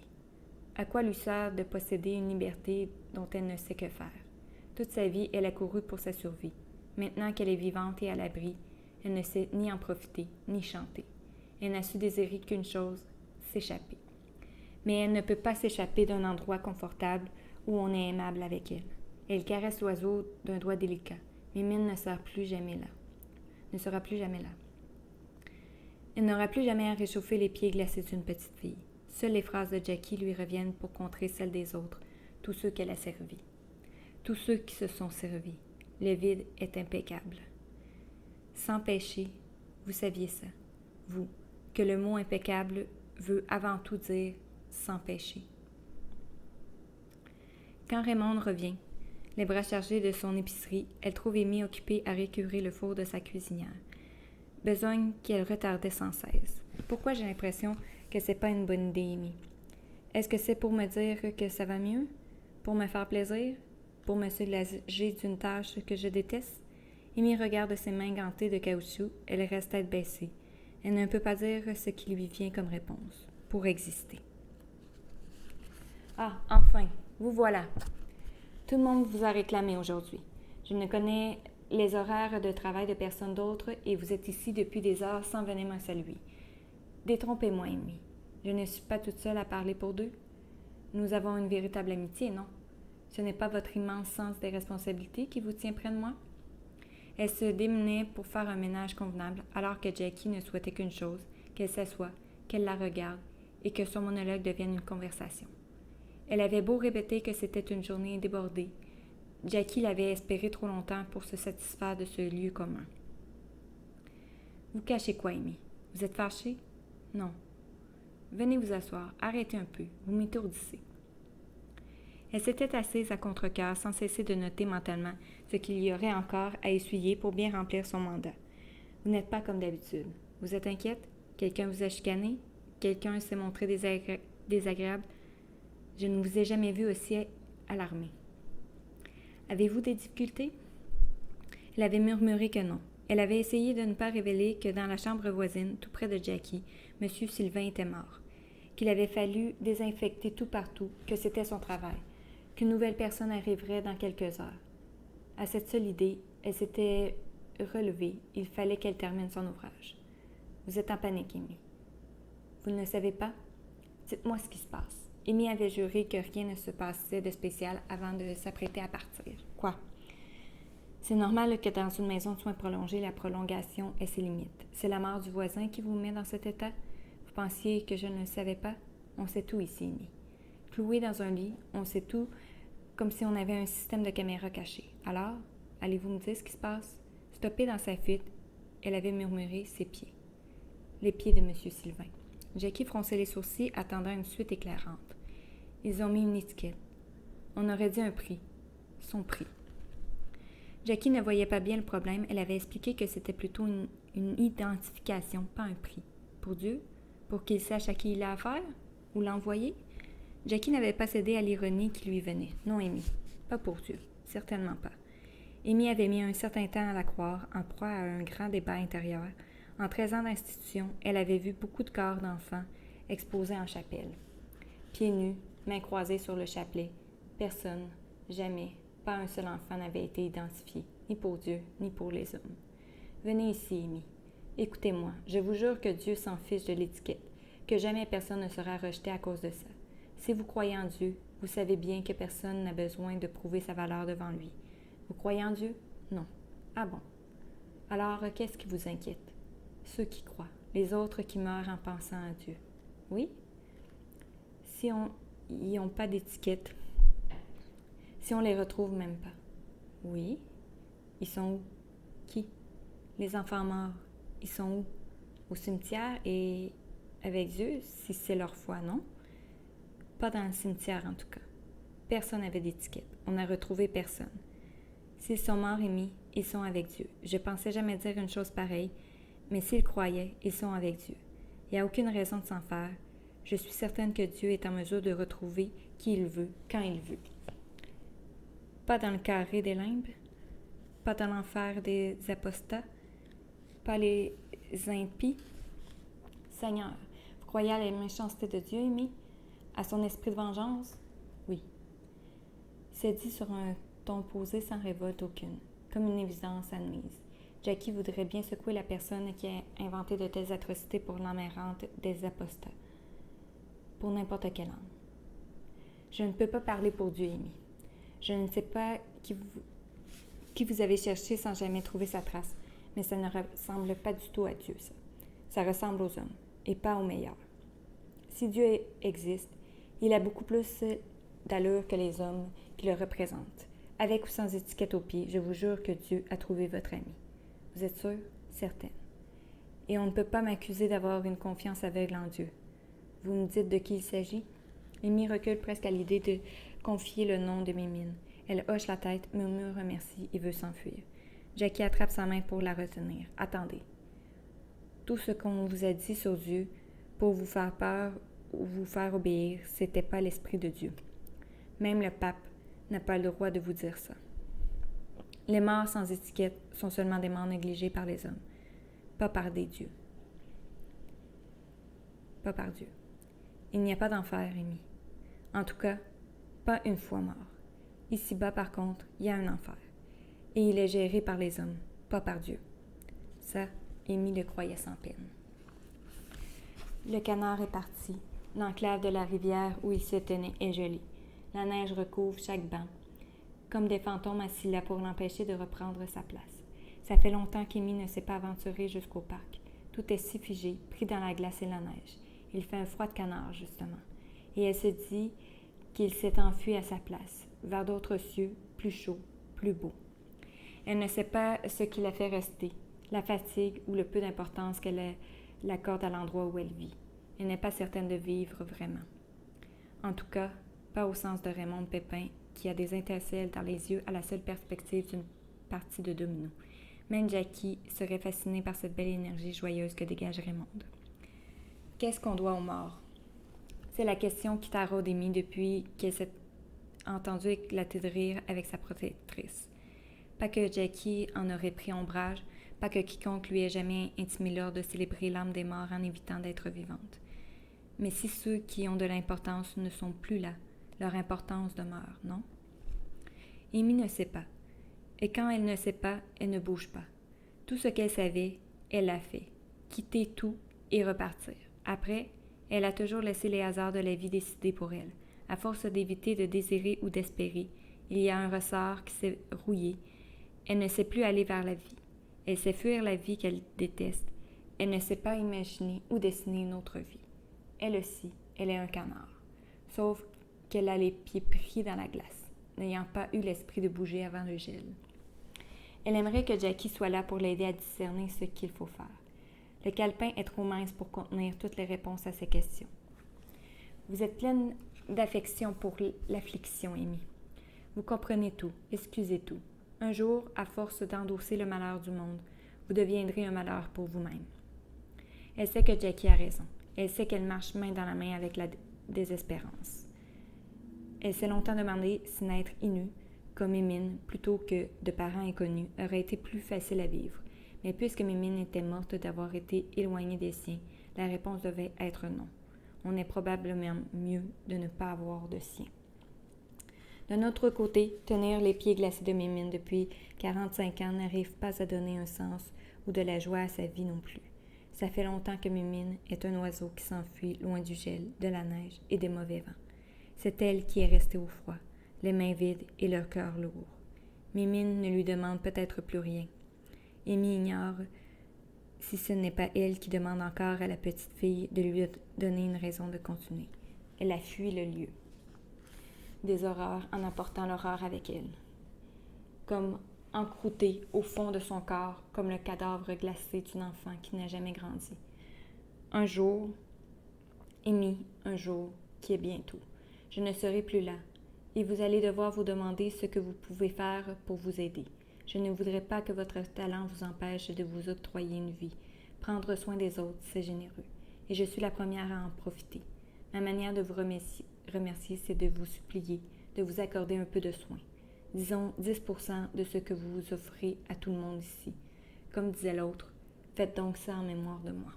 À quoi lui sert de posséder une liberté dont elle ne sait que faire? Toute sa vie, elle a couru pour sa survie. Maintenant qu'elle est vivante et à l'abri, elle ne sait ni en profiter, ni chanter. Elle n'a su désirer qu'une chose, s'échapper. Mais elle ne peut pas s'échapper d'un endroit confortable où on est aimable avec elle. Elle caresse l'oiseau d'un doigt délicat, mais Mine ne sera plus jamais là. Elle n'aura plus jamais à réchauffer les pieds glacés d'une petite fille. Seules les phrases de Jackie lui reviennent pour contrer celles des autres, tous ceux qu'elle a servis. Tous ceux qui se sont servis. Le vide est impeccable. Sans péché, vous saviez ça, vous, que le mot impeccable veut avant tout dire sans péché. Quand Raymonde revient, les bras chargés de son épicerie, elle trouve Amy occupée à récurer le four de sa cuisinière. Besogne qu'elle retardait sans cesse. Pourquoi j'ai l'impression que c'est pas une bonne idée, Amy? Est-ce que c'est pour me dire que ça va mieux? Pour me faire plaisir? Pour me soulager d'une tâche que je déteste? Amy regarde ses mains gantées de caoutchouc, elle reste tête baissée. Elle ne peut pas dire ce qui lui vient comme réponse. Pour exister. Ah, enfin, vous voilà. Tout le monde vous a réclamé aujourd'hui. Je ne connais les horaires de travail de personne d'autre et vous êtes ici depuis des heures sans venir me saluer. Détrompez-moi, Amy. Je ne suis pas toute seule à parler pour deux. Nous avons une véritable amitié, non? Ce n'est pas votre immense sens des responsabilités qui vous tient près de moi? Elle se démenait pour faire un ménage convenable, alors que Jackie ne souhaitait qu'une chose, qu'elle s'assoie, qu'elle la regarde, et que son monologue devienne une conversation. Elle avait beau répéter que c'était une journée débordée, Jackie l'avait espéré trop longtemps pour se satisfaire de ce lieu commun. Vous cachez quoi, Amy? Vous êtes fâchée? Non. Venez vous asseoir, arrêtez un peu, vous m'étourdissez. Elle s'était assise à contre-cœur sans cesser de noter mentalement ce qu'il y aurait encore à essuyer pour bien remplir son mandat. Vous n'êtes pas comme d'habitude. Vous êtes inquiète? Quelqu'un vous a chicané? Quelqu'un s'est montré désagréable? Je ne vous ai jamais vu aussi alarmée. Avez-vous des difficultés? Elle avait murmuré que non. Elle avait essayé de ne pas révéler que dans la chambre voisine, tout près de Jackie, M. Sylvain était mort, qu'il avait fallu désinfecter tout partout, que c'était son travail, qu'une nouvelle personne arriverait dans quelques heures. À cette seule idée, elle s'était relevée. Il fallait qu'elle termine son ouvrage. Vous êtes en panique, Amy. Vous ne le savez pas? Dites-moi ce qui se passe. Amy avait juré que rien ne se passait de spécial avant de s'apprêter à partir. Quoi? C'est normal que dans une maison de soins prolongée, la prolongation ait ses limites. C'est la mort du voisin qui vous met dans cet état? Vous pensiez que je ne le savais pas? On sait tout ici, Amy. Cloué dans un lit, on sait tout, comme si on avait un système de caméra caché. Alors, allez-vous me dire ce qui se passe? Stoppée dans sa fuite, elle avait murmuré ses pieds. Les pieds de M. Sylvain. Jackie fronçait les sourcils, attendant une suite éclairante. Ils ont mis une étiquette. On aurait dit un prix. Son prix. Jackie ne voyait pas bien le problème. Elle avait expliqué que c'était plutôt une identification, pas un prix. Pour Dieu? Pour qu'il sache à qui il a affaire? Ou l'envoyer? Jackie n'avait pas cédé à l'ironie qui lui venait. Non, Amy. Pas pour Dieu. Certainement pas. Amy avait mis un certain temps à la croire, en proie à un grand débat intérieur. En 13 ans d'institution, elle avait vu beaucoup de corps d'enfants exposés en chapelle. Pieds nus, mains croisées sur le chapelet. Personne, jamais, pas un seul enfant n'avait été identifié, ni pour Dieu, ni pour les hommes. Venez ici, Amy. Écoutez-moi, je vous jure que Dieu s'en fiche de l'étiquette, que jamais personne ne sera rejeté à cause de ça. Si vous croyez en Dieu, vous savez bien que personne n'a besoin de prouver sa valeur devant lui. Vous croyez en Dieu? Non. Ah bon. Alors, qu'est-ce qui vous inquiète? Ceux qui croient, les autres qui meurent en pensant à Dieu. Oui? Si ils n'ont pas d'étiquette, si on les retrouve même pas. Oui? Ils sont où? Qui? Les enfants morts. Ils sont où? Au cimetière et avec Dieu, si c'est leur foi, non? Pas dans le cimetière, en tout cas. Personne n'avait d'étiquette. On n'a retrouvé personne. S'ils sont morts, Amy, ils sont avec Dieu. Je pensais jamais dire une chose pareille, mais s'ils croyaient, ils sont avec Dieu. Il n'y a aucune raison de s'en faire. Je suis certaine que Dieu est en mesure de retrouver qui il veut, quand il veut. Pas dans le carré des limbes, pas dans l'enfer des apostats, pas les impies. Seigneur, vous croyez à la méchanceté de Dieu, Amy? À son esprit de vengeance? Oui. C'est dit sur un ton posé sans révolte aucune, comme une évidence admise. Jackie voudrait bien secouer la personne qui a inventé de telles atrocités pour l'âme errante des apostats, pour n'importe quel homme. Je ne peux pas parler pour Dieu, Amy. Je ne sais pas qui vous avez cherché sans jamais trouver sa trace, mais ça ne ressemble pas du tout à Dieu, ça. Ça ressemble aux hommes, et pas aux meilleurs. Si Dieu existe, il a beaucoup plus d'allure que les hommes qui le représentent. Avec ou sans étiquette aux pieds, je vous jure que Dieu a trouvé votre ami. Vous êtes sûre? Certaine. Et on ne peut pas m'accuser d'avoir une confiance aveugle en Dieu. Vous me dites de qui il s'agit? Amy recule presque à l'idée de confier le nom de Mimine. Elle hoche la tête, murmure un merci et veut s'enfuir. Jackie attrape sa main pour la retenir. Attendez. Tout ce qu'on vous a dit sur Dieu pour vous faire peur ou vous faire obéir, c'était pas l'esprit de Dieu. Même le pape n'a pas le droit de vous dire ça. Les morts sans étiquette sont seulement des morts négligés par les hommes, pas par des dieux. Pas par Dieu. Il n'y a pas d'enfer, Amy. En tout cas, pas une fois mort. Ici-bas, par contre, il y a un enfer. et il est géré par les hommes, pas par Dieu. Ça, Amy le croyait sans peine. Le canard est parti. L'enclave de la rivière où il se tenait est gelée. La neige recouvre chaque banc, comme des fantômes assis là pour l'empêcher de reprendre sa place. Ça fait longtemps qu'Amy ne s'est pas aventurée jusqu'au parc. Tout est si figé, pris dans la glace et la neige. Il fait un froid de canard, justement. Et elle se dit qu'il s'est enfui à sa place, vers d'autres cieux, plus chauds, plus beaux. Elle ne sait pas ce qui la fait rester, la fatigue ou le peu d'importance qu'elle accorde à l'endroit où elle vit. Elle n'est pas certaine de vivre vraiment. En tout cas, pas au sens de Raymond Pépin, qui a des étincelles dans les yeux à la seule perspective d'une partie de domino. Même Jackie serait fascinée par cette belle énergie joyeuse que dégage Raymond. Qu'est-ce qu'on doit aux morts? C'est la question qui taraude Amy depuis qu'elle s'est entendue éclater de rire avec sa protectrice. Pas que Jackie en aurait pris ombrage, pas que quiconque lui ait jamais intimé l'ordre de célébrer l'âme des morts en évitant d'être vivante. Mais si ceux qui ont de l'importance ne sont plus là, leur importance demeure, non? Amy ne sait pas. Et quand elle ne sait pas, elle ne bouge pas. Tout ce qu'elle savait, elle l'a fait. Quitter tout et repartir. Après, elle a toujours laissé les hasards de la vie décider pour elle. À force d'éviter de désirer ou d'espérer, il y a un ressort qui s'est rouillé. Elle ne sait plus aller vers la vie. Elle sait fuir la vie qu'elle déteste. Elle ne sait pas imaginer ou dessiner une autre vie. Elle aussi, elle est un canard. Sauf qu'elle a les pieds pris dans la glace, n'ayant pas eu l'esprit de bouger avant le gel. Elle aimerait que Jackie soit là pour l'aider à discerner ce qu'il faut faire. Le calepin est trop mince pour contenir toutes les réponses à ces questions. Vous êtes pleine d'affection pour l'affliction, Amy. Vous comprenez tout, excusez tout. Un jour, à force d'endosser le malheur du monde, vous deviendrez un malheur pour vous-même. Elle sait que Jackie a raison. Elle sait qu'elle marche main dans la main avec la désespérance. Elle s'est longtemps demandé si naître inu, comme Mimine, plutôt que de parents inconnus, aurait été plus facile à vivre. Mais puisque Mimine était morte d'avoir été éloignée des siens, la réponse devait être non. On est probablement mieux de ne pas avoir de siens. D'un autre côté, tenir les pieds glacés de Mimine depuis 45 ans n'arrive pas à donner un sens ou de la joie à sa vie non plus. Ça fait longtemps que Mimine est un oiseau qui s'enfuit loin du gel, de la neige et des mauvais vents. C'est elle qui est restée au froid, les mains vides et le cœur lourd. Mimine ne lui demande peut-être plus rien. Amy ignore si ce n'est pas elle qui demande encore à la petite fille de lui donner une raison de continuer. Elle a fui le lieu des horreurs en apportant l'horreur avec elle. Comme encroûtée au fond de son corps, comme le cadavre glacé d'une enfant qui n'a jamais grandi. Un jour, Amy, un jour, qui est bientôt, je ne serai plus là, et vous allez devoir vous demander ce que vous pouvez faire pour vous aider. Je ne voudrais pas que votre talent vous empêche de vous octroyer une vie. Prendre soin des autres, c'est généreux, et je suis la première à en profiter. Ma manière de vous remercier, c'est de vous supplier, de vous accorder un peu de soin. Disons 10% de ce que vous offrez à tout le monde ici. Comme disait l'autre, faites donc ça en mémoire de moi.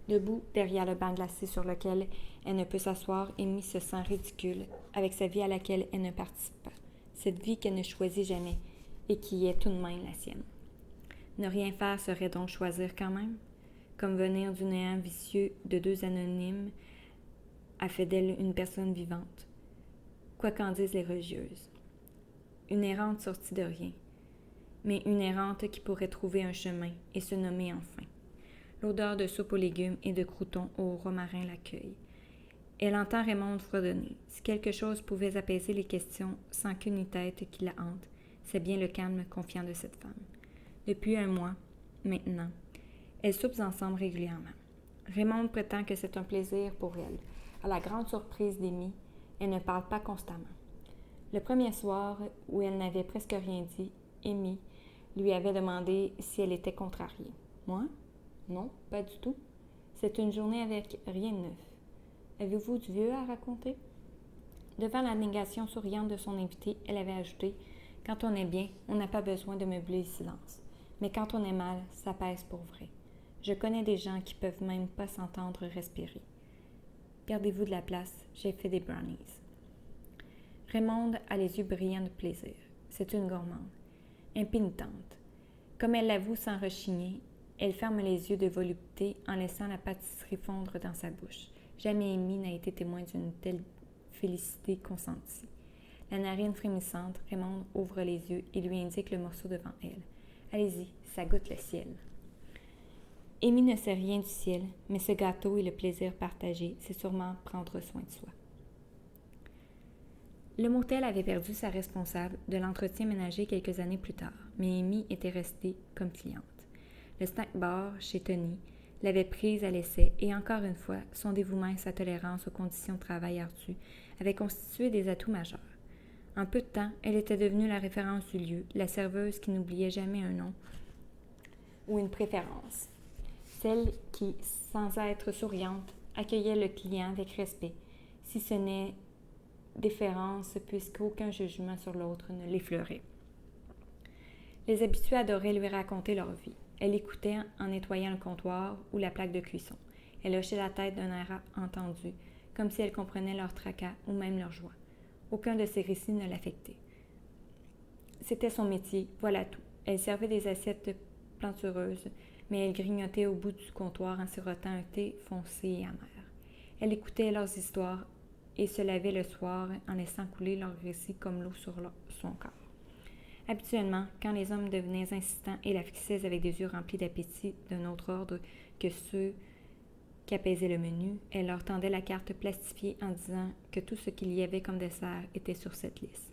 Debout, derrière le banc glacé sur lequel elle ne peut s'asseoir, Amy se sent ridicule avec sa vie à laquelle elle ne participe pas. Cette vie qu'elle ne choisit jamais et qui est tout de même la sienne. Ne rien faire serait donc choisir quand même? Comme venir du néant vicieux de deux anonymes a fait d'elle une personne vivante. Quoi qu'en disent les religieuses. Une errante sortie de rien, mais une errante qui pourrait trouver un chemin et se nommer enfin. L'odeur de soupe aux légumes et de croûtons au romarin l'accueille. Elle entend Raymond fredonner. Si quelque chose pouvait apaiser les questions sans qu'une tête qui la hante, c'est bien le calme confiant de cette femme. Depuis un mois, maintenant, elles soupent ensemble régulièrement. Raymond prétend que c'est un plaisir pour elle. À la grande surprise d'Amy, elle ne parle pas constamment. Le premier soir, où elle n'avait presque rien dit, Amy lui avait demandé si elle était contrariée. Moi? Non, pas du tout. C'est une journée avec rien de neuf. Avez-vous du vieux à raconter? Devant la négation souriante de son invité, elle avait ajouté « Quand on est bien, on n'a pas besoin de meubler le silence. Mais quand on est mal, ça pèse pour vrai. Je connais des gens qui peuvent même pas s'entendre respirer. Gardez-vous de la place, j'ai fait des brownies. » Raymond a les yeux brillants de plaisir. C'est une gourmande. impénitente. Comme elle l'avoue sans rechigner, elle ferme les yeux de volupté en laissant la pâtisserie fondre dans sa bouche. Jamais Amy n'a été témoin d'une telle félicité consentie. La narine frémissante, Raymond ouvre les yeux et lui indique le morceau devant elle. « Allez-y, ça goûte le ciel. » Amy ne sait rien du ciel, mais ce gâteau et le plaisir partagé, c'est sûrement prendre soin de soi. Le motel avait perdu sa responsable de l'entretien ménager quelques années plus tard, mais Amy était restée comme cliente. Le snack bar, chez Tony, l'avait prise à l'essai et encore une fois, son dévouement et sa tolérance aux conditions de travail ardues avaient constitué des atouts majeurs. En peu de temps, elle était devenue la référence du lieu, la serveuse qui n'oubliait jamais un nom ou une préférence. Celle qui, sans être souriante, accueillait le client avec respect, si ce n'est déférence, puisqu'aucun jugement sur l'autre ne l'effleurait. Les habitués adoraient lui raconter leur vie. Elle écoutait en nettoyant le comptoir ou la plaque de cuisson. Elle hochait la tête d'un air entendu, comme si elle comprenait leur tracas ou même leur joie. Aucun de ces récits ne l'affectait. C'était son métier, voilà tout. Elle servait des assiettes plantureuses, mais elle grignotait au bout du comptoir en sirotant un thé foncé et amer. Elle écoutait leurs histoires et se lavait le soir en laissant couler leurs récits comme l'eau sur son corps. Habituellement, quand les hommes devenaient insistants et la fixaient avec des yeux remplis d'appétit d'un autre ordre que ceux qui apaisaient le menu, elle leur tendait la carte plastifiée en disant que tout ce qu'il y avait comme dessert était sur cette liste.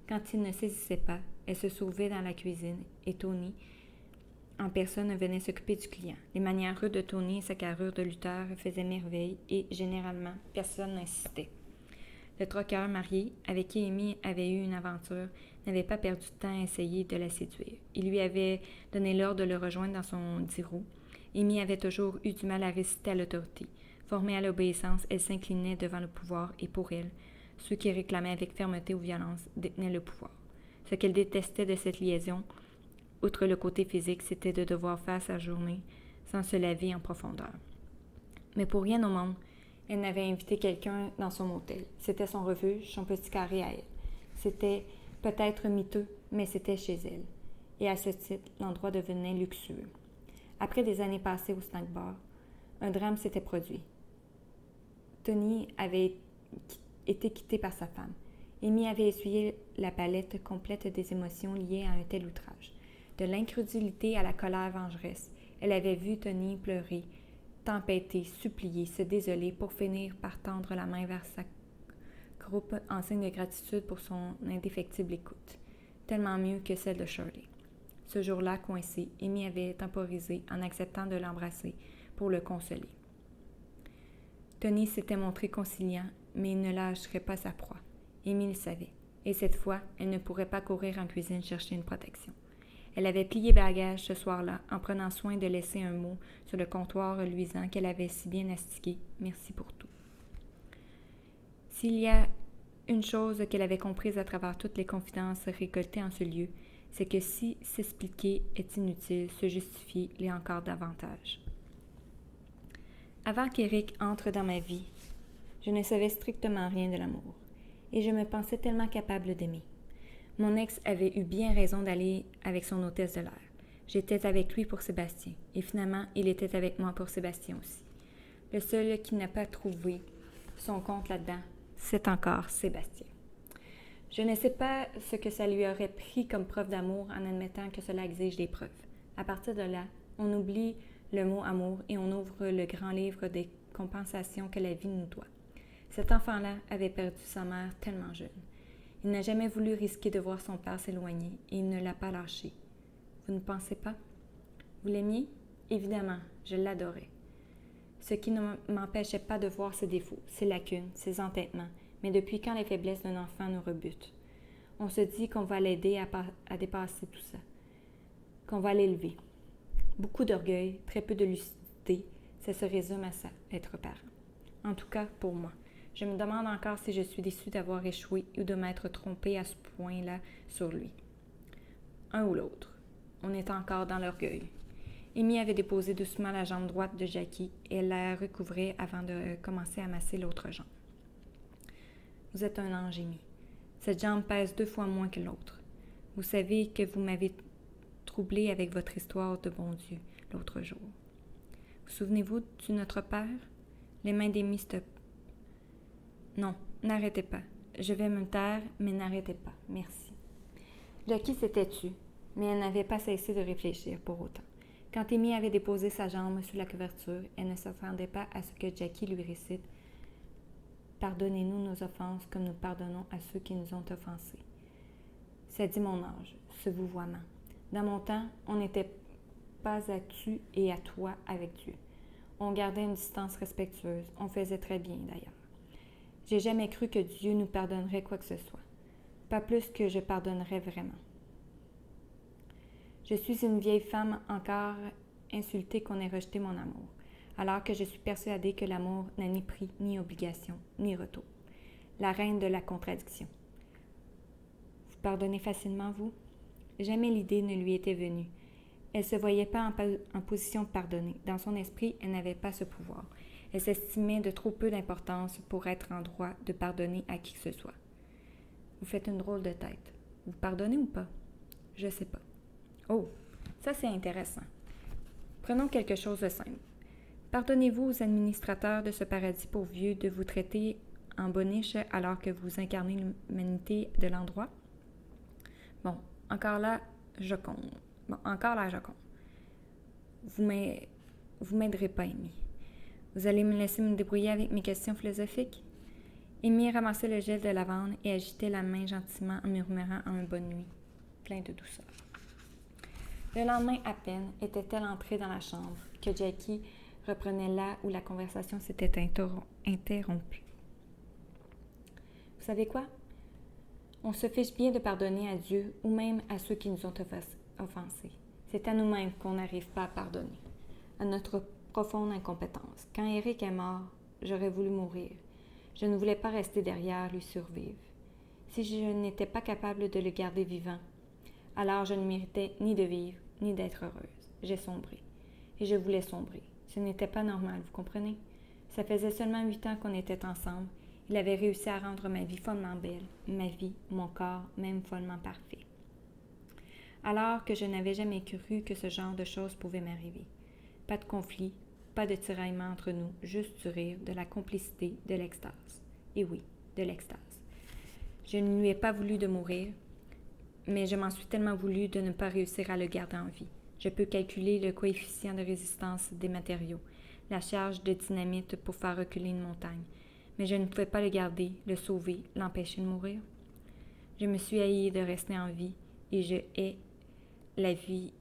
Quand ils ne saisissaient pas, elle se sauvait dans la cuisine et Tony, en personne, venait s'occuper du client. Les manières rudes de Tony et sa carrure de lutteur faisaient merveille et, généralement, personne n'insistait. Le troqueur marié, avec qui Amy avait eu une aventure, n'avait pas perdu de temps à essayer de la séduire. Il lui avait donné l'ordre de le rejoindre dans son 10 roues. Amy avait toujours eu du mal à résister à l'autorité. Formée à l'obéissance, elle s'inclinait devant le pouvoir et pour elle, ceux qui réclamaient avec fermeté ou violence détenaient le pouvoir. Ce qu'elle détestait de cette liaison, outre le côté physique, c'était de devoir faire sa journée sans se laver en profondeur. Mais pour rien au monde, elle n'avait invité quelqu'un dans son motel. C'était son refuge, son petit carré à elle. C'était peut-être miteux, mais c'était chez elle. Et à ce titre, l'endroit devenait luxueux. Après des années passées au snack bar, un drame s'était produit. Tony avait été quitté par sa femme. Amy avait essuyé la palette complète des émotions liées à un tel outrage. De l'incrédulité à la colère vengeresse, elle avait vu Tony pleurer, tempêter, supplier, se désoler pour finir par tendre la main vers sa croupe en signe de gratitude pour son indéfectible écoute, tellement mieux que celle de Shirley. Ce jour-là, coincé, Amy avait temporisé en acceptant de l'embrasser pour le consoler. Tony s'était montré conciliant, mais il ne lâcherait pas sa proie. Amy le savait, et cette fois, elle ne pourrait pas courir en cuisine chercher une protection. Elle avait plié bagage ce soir-là, en prenant soin de laisser un mot sur le comptoir luisant qu'elle avait si bien astiqué. Merci pour tout. S'il y a une chose qu'elle avait comprise à travers toutes les confidences récoltées en ce lieu, c'est que si s'expliquer est inutile, se justifier l'est encore davantage. Avant qu'Éric entre dans ma vie, je ne savais strictement rien de l'amour, et je me pensais tellement capable d'aimer. Mon ex avait eu bien raison d'aller avec son hôtesse de l'air. J'étais avec lui pour Sébastien, et finalement, il était avec moi pour Sébastien aussi. Le seul qui n'a pas trouvé son compte là-dedans, c'est encore Sébastien. Je ne sais pas ce que ça lui aurait pris comme preuve d'amour en admettant que cela exige des preuves. À partir de là, on oublie le mot amour et on ouvre le grand livre des compensations que la vie nous doit. Cet enfant-là avait perdu sa mère tellement jeune. Il n'a jamais voulu risquer de voir son père s'éloigner et il ne l'a pas lâché. Vous ne pensez pas? Vous l'aimiez? Évidemment, je l'adorais. Ce qui ne m'empêchait pas de voir ses défauts, ses lacunes, ses entêtements, mais depuis quand les faiblesses d'un enfant nous rebutent? On se dit qu'on va l'aider à dépasser tout ça, qu'on va l'élever. Beaucoup d'orgueil, très peu de lucidité, ça se résume à ça, être parent. En tout cas, pour moi. Je me demande encore si je suis déçue d'avoir échoué ou de m'être trompée à ce point-là sur lui. Un ou l'autre. On est encore dans l'orgueil. Amy avait déposé doucement la jambe droite de Jackie et elle la recouvrait avant de commencer à masser l'autre jambe. Vous êtes un ange, Amy. Cette jambe pèse 2 fois moins que l'autre. Vous savez que vous m'avez troublé avec votre histoire de bon Dieu l'autre jour. Vous souvenez-vous du Notre Père? Les mains d'Amy se... Non, n'arrêtez pas. Je vais me taire, mais n'arrêtez pas. Merci. Lucky s'était tue, mais elle n'avait pas cessé de réfléchir pour autant. Quand Amy avait déposé sa jambe sous la couverture, elle ne s'attendait pas à ce que Jackie lui récite « Pardonnez-nous nos offenses comme nous pardonnons à ceux qui nous ont offensés. » Ça dit mon âge, ce vouvoiement. Dans mon temps, on n'était pas à tu et à toi avec Dieu. On gardait une distance respectueuse. On faisait très bien, d'ailleurs. J'ai jamais cru que Dieu nous pardonnerait quoi que ce soit. Pas plus que je pardonnerais vraiment. Je suis une vieille femme encore insultée qu'on ait rejeté mon amour, alors que je suis persuadée que l'amour n'a ni prix, ni obligation, ni retour. La reine de la contradiction. Vous pardonnez facilement, vous? Jamais l'idée ne lui était venue. Elle ne se voyait pas en position de pardonner. Dans son esprit, elle n'avait pas ce pouvoir. Elle s'estimait de trop peu d'importance pour être en droit de pardonner à qui que ce soit. Vous faites une drôle de tête. Vous pardonnez ou pas? Je sais pas. Oh, ça c'est intéressant. Prenons quelque chose de simple. Pardonnez-vous aux administrateurs de ce paradis pourvu de vous traiter en boniche alors que vous incarnez l'humanité de l'endroit? Bon, encore là, je compte. Vous m'aiderez pas, Amy. Vous allez me laisser me débrouiller avec mes questions philosophiques? Amy ramassait le gel de lavande et agitait la main gentiment en murmurant une bonne nuit, plein de douceur. Le lendemain à peine était-elle entrée dans la chambre que Jackie reprenait là où la conversation s'était interrompue. Vous savez quoi? On se fiche bien de pardonner à Dieu ou même à ceux qui nous ont offensés. C'est à nous-mêmes qu'on n'arrive pas à pardonner, à notre profonde incompétence. Quand Eric est mort, j'aurais voulu mourir. Je ne voulais pas rester derrière, lui survivre. Si je n'étais pas capable de le garder vivant, alors je ne méritais ni de vivre, ni d'être heureuse. J'ai sombré. Et je voulais sombrer. Ce n'était pas normal, vous comprenez? Ça faisait seulement 8 ans qu'on était ensemble. Il avait réussi à rendre ma vie follement belle, ma vie, mon corps, même follement parfait. Alors que je n'avais jamais cru que ce genre de choses pouvait m'arriver. Pas de conflit, pas de tiraillement entre nous, juste du rire, de la complicité, de l'extase. Et oui, de l'extase. Je ne lui ai pas voulu de mourir, mais je m'en suis tellement voulu de ne pas réussir à le garder en vie. Je peux calculer le coefficient de résistance des matériaux, la charge de dynamite pour faire reculer une montagne, mais je ne pouvais pas le garder, le sauver, l'empêcher de mourir. Je me suis haïe de rester en vie et je hais la vie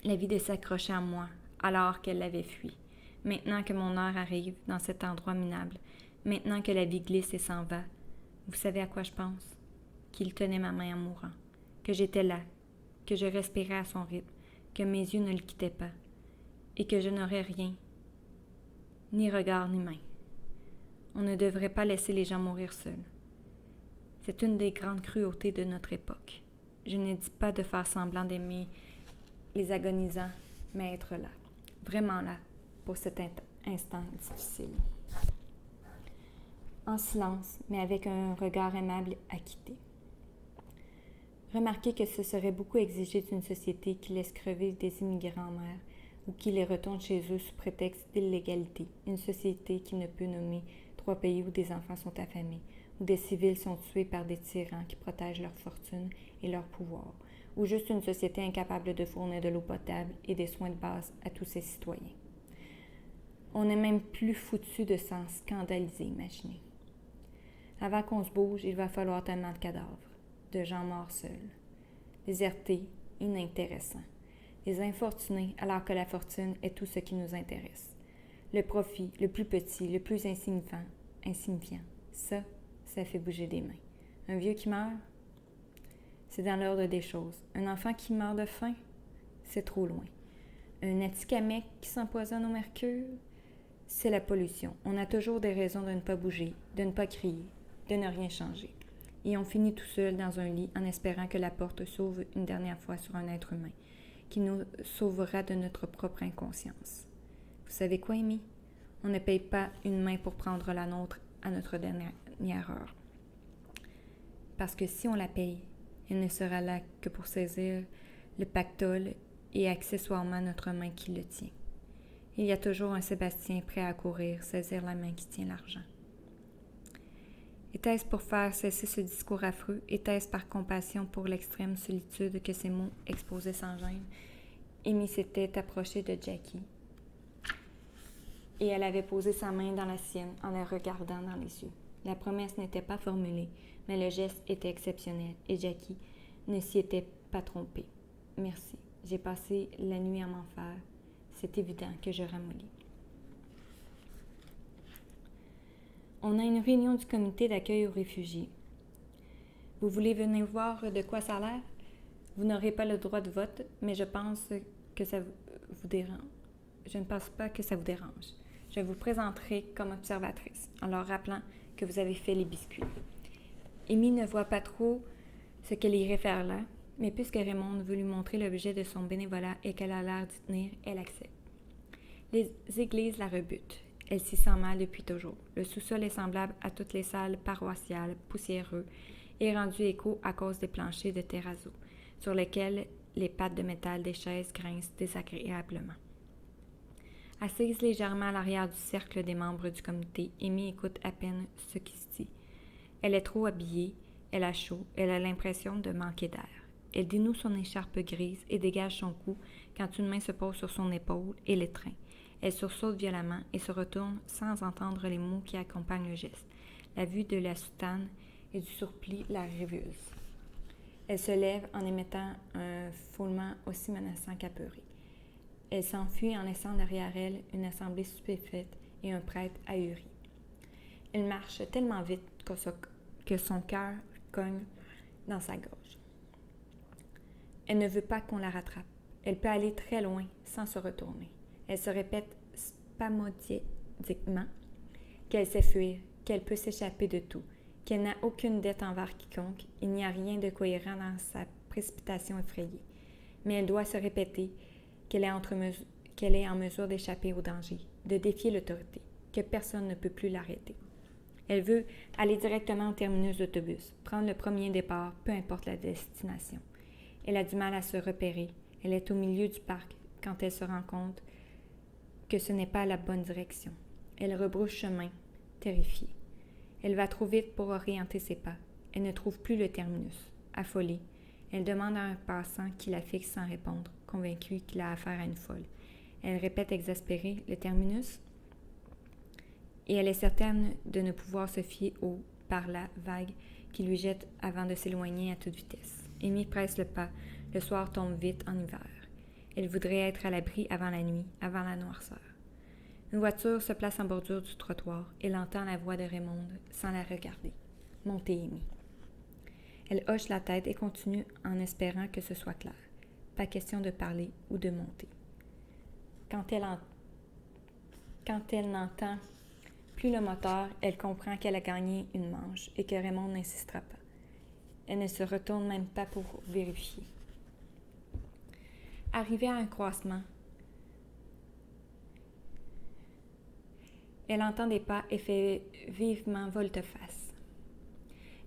de s'accrocher à moi alors qu'elle l'avait fui. Maintenant que mon heure arrive dans cet endroit minable, maintenant que la vie glisse et s'en va, vous savez à quoi je pense? Qu'il tenait ma main en mourant, que j'étais là, que je respirais à son rythme, que mes yeux ne le quittaient pas, et que je n'aurais rien, ni regard ni main. On ne devrait pas laisser les gens mourir seuls. C'est une des grandes cruautés de notre époque. Je ne dis pas de faire semblant d'aimer les agonisants, mais être là, vraiment là, pour cet instant difficile. En silence, mais avec un regard aimable à quitter. Remarquez que ce serait beaucoup exigé d'une société qui laisse crever des immigrants en mer ou qui les retourne chez eux sous prétexte d'illégalité. Une société qui ne peut nommer 3 pays où des enfants sont affamés, où des civils sont tués par des tyrans qui protègent leur fortune et leur pouvoir, ou juste une société incapable de fournir de l'eau potable et des soins de base à tous ses citoyens. On n'est même plus foutu de s'en scandaliser, imaginez. Avant qu'on se bouge, il va falloir tellement de cadavres, de gens morts seuls, désertés, inintéressants, des infortunés alors que la fortune est tout ce qui nous intéresse. Le profit, le plus petit, le plus insignifiant, ça fait bouger des mains. Un vieux qui meurt, c'est dans l'ordre des choses. Un enfant qui meurt de faim, c'est trop loin. Un Atikamekw qui s'empoisonne au mercure, c'est la pollution. On a toujours des raisons de ne pas bouger, de ne pas crier, de ne rien changer. Et on finit tout seul dans un lit en espérant que la porte s'ouvre une dernière fois sur un être humain, qui nous sauvera de notre propre inconscience. Vous savez quoi, Amy? On ne paye pas une main pour prendre la nôtre à notre dernière heure. Parce que si on la paye, Il ne sera là que pour saisir le pactole et accessoirement notre main qui le tient. Il y a toujours un Sébastien prêt à courir, saisir la main qui tient l'argent. Était-ce pour faire cesser ce discours affreux? Était-ce par compassion pour l'extrême solitude que ces mots exposaient sans gêne? Amy s'était approchée de Jackie et elle avait posé sa main dans la sienne en la regardant dans les yeux. La promesse n'était pas formulée, mais le geste était exceptionnel et Jackie ne s'y était pas trompée. « Merci. J'ai passé la nuit à m'en faire. C'est évident que je ramollis. » On a une réunion du comité d'accueil aux réfugiés. Vous voulez venir voir de quoi ça a l'air? Vous n'aurez pas le droit de vote, mais je pense que ça vous dérange. Je ne pense pas que ça vous dérange. Je vous présenterai comme observatrice, en leur rappelant que vous avez fait les biscuits. Amy ne voit pas trop ce qu'elle irait faire là, mais puisque Raymond veut lui montrer l'objet de son bénévolat et qu'elle a l'air d'y tenir, elle accepte. Les églises la rebutent. Elle s'y sent mal depuis toujours. Le sous-sol est semblable à toutes les salles paroissiales, poussiéreux, et rendu écho à cause des planchers de terrazzo, sur lesquels les pattes de métal des chaises grincent désagréablement. Assise légèrement à l'arrière du cercle des membres du comité, Amy écoute à peine ce qui se dit. Elle est trop habillée, elle a chaud, elle a l'impression de manquer d'air. Elle dénoue son écharpe grise et dégage son cou quand une main se pose sur son épaule et l'étreint. Elle sursaute violemment et se retourne sans entendre les mots qui accompagnent le geste. La vue de la soutane et du surplis la révulse. Elle se lève en émettant un foulement aussi menaçant qu'apeuré. Elle s'enfuit en laissant derrière elle une assemblée stupéfaite et un prêtre ahuri. Elle marche tellement vite que son cœur cogne dans sa gorge. Elle ne veut pas qu'on la rattrape. Elle peut aller très loin sans se retourner. Elle se répète spasmodiquement qu'elle sait fuir, qu'elle peut s'échapper de tout, qu'elle n'a aucune dette envers quiconque. Il n'y a rien de cohérent dans sa précipitation effrayée. Mais elle doit se répéter qu'elle est en mesure d'échapper au danger, de défier l'autorité, que personne ne peut plus l'arrêter. Elle veut aller directement au terminus d'autobus, prendre le premier départ, peu importe la destination. Elle a du mal à se repérer. Elle est au milieu du parc quand elle se rend compte que ce n'est pas la bonne direction. Elle rebrousse chemin, terrifiée. Elle va trop vite pour orienter ses pas. Elle ne trouve plus le terminus. Affolée, elle demande à un passant qui la fixe sans répondre, convaincue qu'il a affaire à une folle. Elle répète exaspérée « le terminus ?» et elle est certaine de ne pouvoir se fier au « par là » vague qui lui jette avant de s'éloigner à toute vitesse. Amy presse le pas. Le soir tombe vite en hiver. Elle voudrait être à l'abri avant la nuit, avant la noirceur. Une voiture se place en bordure du trottoir. Elle entend la voix de Raymond sans la regarder. « Montez, Amy. » Elle hoche la tête et continue en espérant que ce soit clair. Pas question de parler ou de monter. Quand elle n'entend plus le moteur, elle comprend qu'elle a gagné une manche et que Raymond n'insistera pas. Elle ne se retourne même pas pour vérifier. Arrivée à un croisement, elle entend des pas et fait vivement volte-face.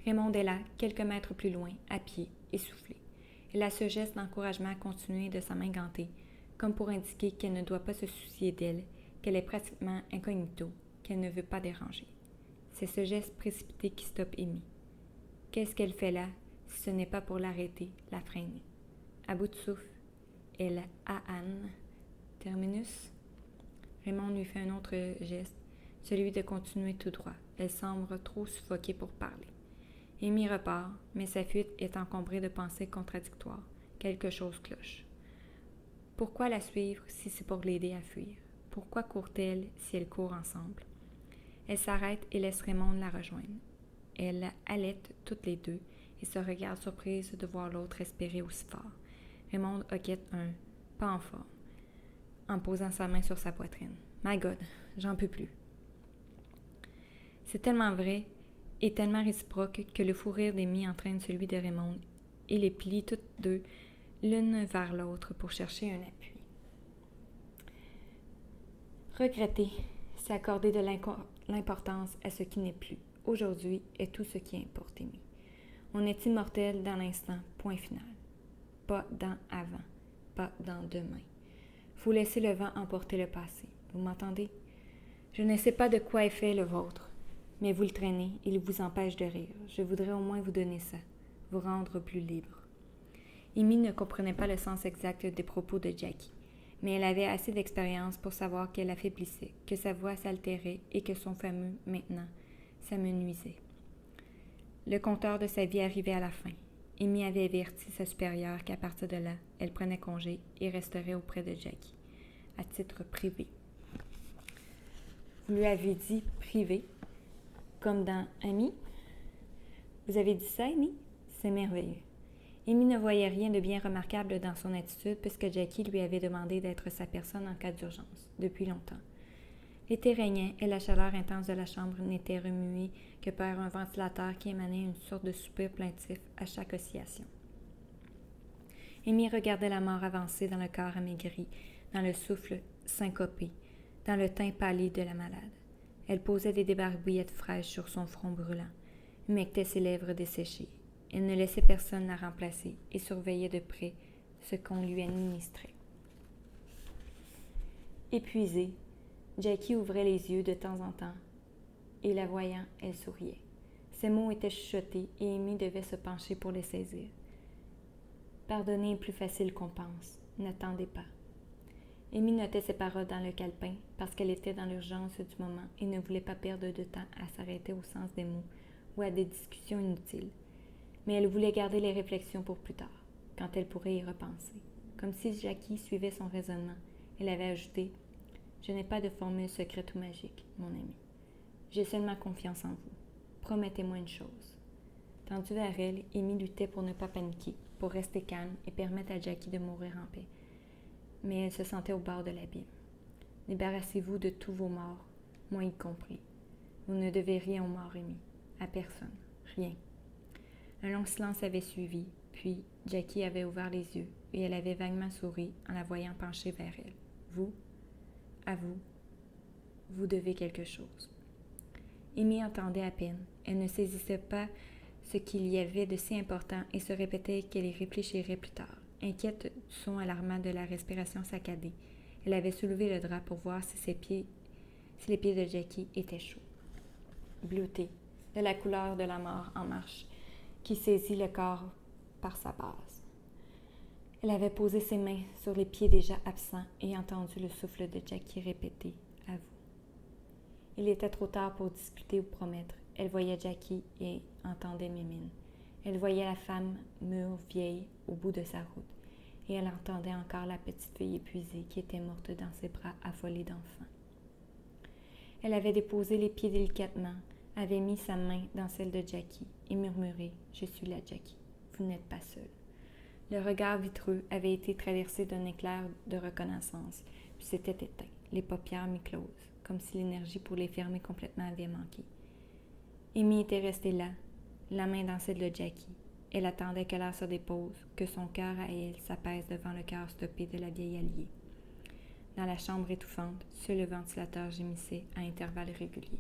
Raymond est là, quelques mètres plus loin, à pied, essoufflé. Elle a ce geste d'encouragement à continuer de sa main gantée, comme pour indiquer qu'elle ne doit pas se soucier d'elle, qu'elle est pratiquement incognito, qu'elle ne veut pas déranger. C'est ce geste précipité qui stoppe Amy. Qu'est-ce qu'elle fait là, si ce n'est pas pour l'arrêter, la freiner? À bout de souffle, elle ahane. Terminus? Raymond lui fait un autre geste, celui de continuer tout droit. Elle semble trop suffoquée pour parler. Amy repart, mais sa fuite est encombrée de pensées contradictoires. Quelque chose cloche. Pourquoi la suivre si c'est pour l'aider à fuir? Pourquoi court-elle si elles courent ensemble? Elle s'arrête et laisse Raymond la rejoindre. Elles halètent toutes les deux et se regardent surprises de voir l'autre respirer aussi fort. Raymond hoquette un « pas en forme » en posant sa main sur sa poitrine. « My God, j'en peux plus. » C'est tellement vrai et tellement réciproque que le fou rire d'Amy entraîne celui de Raymond et les plie toutes deux l'une vers l'autre pour chercher un appui. Regretter, c'est accorder de l'importance à ce qui n'est plus. Aujourd'hui est tout ce qui importe, Amy. On est immortel dans l'instant, point final. Pas dans avant, pas dans demain. Faut laisser le vent emporter le passé. Vous m'entendez? Je ne sais pas de quoi est fait le vôtre, mais vous le traînez, il vous empêche de rire. Je voudrais au moins vous donner ça, vous rendre plus libre. Amy ne comprenait pas le sens exact des propos de Jackie, mais elle avait assez d'expérience pour savoir qu'elle affaiblissait, que sa voix s'altérait et que son fameux « maintenant » s'amenuisait. Le compteur de sa vie arrivait à la fin. Amy avait averti sa supérieure qu'à partir de là, elle prenait congé et resterait auprès de Jackie, à titre privé. Vous lui avez dit privé, comme dans Amy? Vous avez dit ça, Amy? C'est merveilleux. Amy ne voyait rien de bien remarquable dans son attitude puisque Jackie lui avait demandé d'être sa personne en cas d'urgence, depuis longtemps. L'été régnait et la chaleur intense de la chambre n'était remuée que par un ventilateur qui émanait une sorte de soupir plaintif à chaque oscillation. Amy regardait la mort avancer dans le corps amaigri, dans le souffle syncopé, dans le teint pâli de la malade. Elle posait des débarbouillettes fraîches sur son front brûlant, humectait ses lèvres desséchées. Elle ne laissait personne la remplacer et surveillait de près ce qu'on lui administrait. Épuisée, Jackie ouvrait les yeux de temps en temps et la voyant, elle souriait. Ses mots étaient chuchotés et Amy devait se pencher pour les saisir. Pardonner est plus facile qu'on pense. N'attendez pas. Amy notait ses paroles dans le calepin parce qu'elle était dans l'urgence du moment et ne voulait pas perdre de temps à s'arrêter au sens des mots ou à des discussions inutiles. Mais elle voulait garder les réflexions pour plus tard, quand elle pourrait y repenser. Comme si Jackie suivait son raisonnement, elle avait ajouté « Je n'ai pas de formule secrète ou magique, mon ami. J'ai seulement confiance en vous. Promettez-moi une chose. » Tendue vers elle, Amy luttait pour ne pas paniquer, pour rester calme et permettre à Jackie de mourir en paix. Mais elle se sentait au bord de l'abîme. « Débarrassez-vous de tous vos morts, moi y compris. Vous ne devez rien aux morts, Amy. À personne. Rien. » Un long silence avait suivi, puis Jackie avait ouvert les yeux et elle avait vaguement souri en la voyant pencher vers elle. « Vous, à vous, vous devez quelque chose. » Amy entendait à peine. Elle ne saisissait pas ce qu'il y avait de si important et se répétait qu'elle y réfléchirait plus tard. Inquiète du son alarmant de la respiration saccadée, elle avait soulevé le drap pour voir si les pieds de Jackie étaient chauds. Bleutés, de la couleur de la mort en marche, qui saisit le corps par sa base. Elle avait posé ses mains sur les pieds déjà absents et entendu le souffle de Jackie répéter « À vous ». Il était trop tard pour discuter ou promettre. Elle voyait Jackie et entendait Mémine. Elle voyait la femme mûre, vieille, au bout de sa route. Et elle entendait encore la petite fille épuisée qui était morte dans ses bras affolés d'enfant. Elle avait déposé les pieds délicatement, avait mis sa main dans celle de Jackie et murmuré « Je suis là, Jackie. Vous n'êtes pas seule. » Le regard vitreux avait été traversé d'un éclair de reconnaissance, puis s'était éteint, les paupières mi-closes, comme si l'énergie pour les fermer complètement avait manqué. Amy était restée là, la main dans celle de Jackie. Elle attendait que l'air se dépose, que son cœur à elle s'apaise devant le cœur stoppé de la vieille alliée. Dans la chambre étouffante, seul le ventilateur gémissait à intervalles réguliers.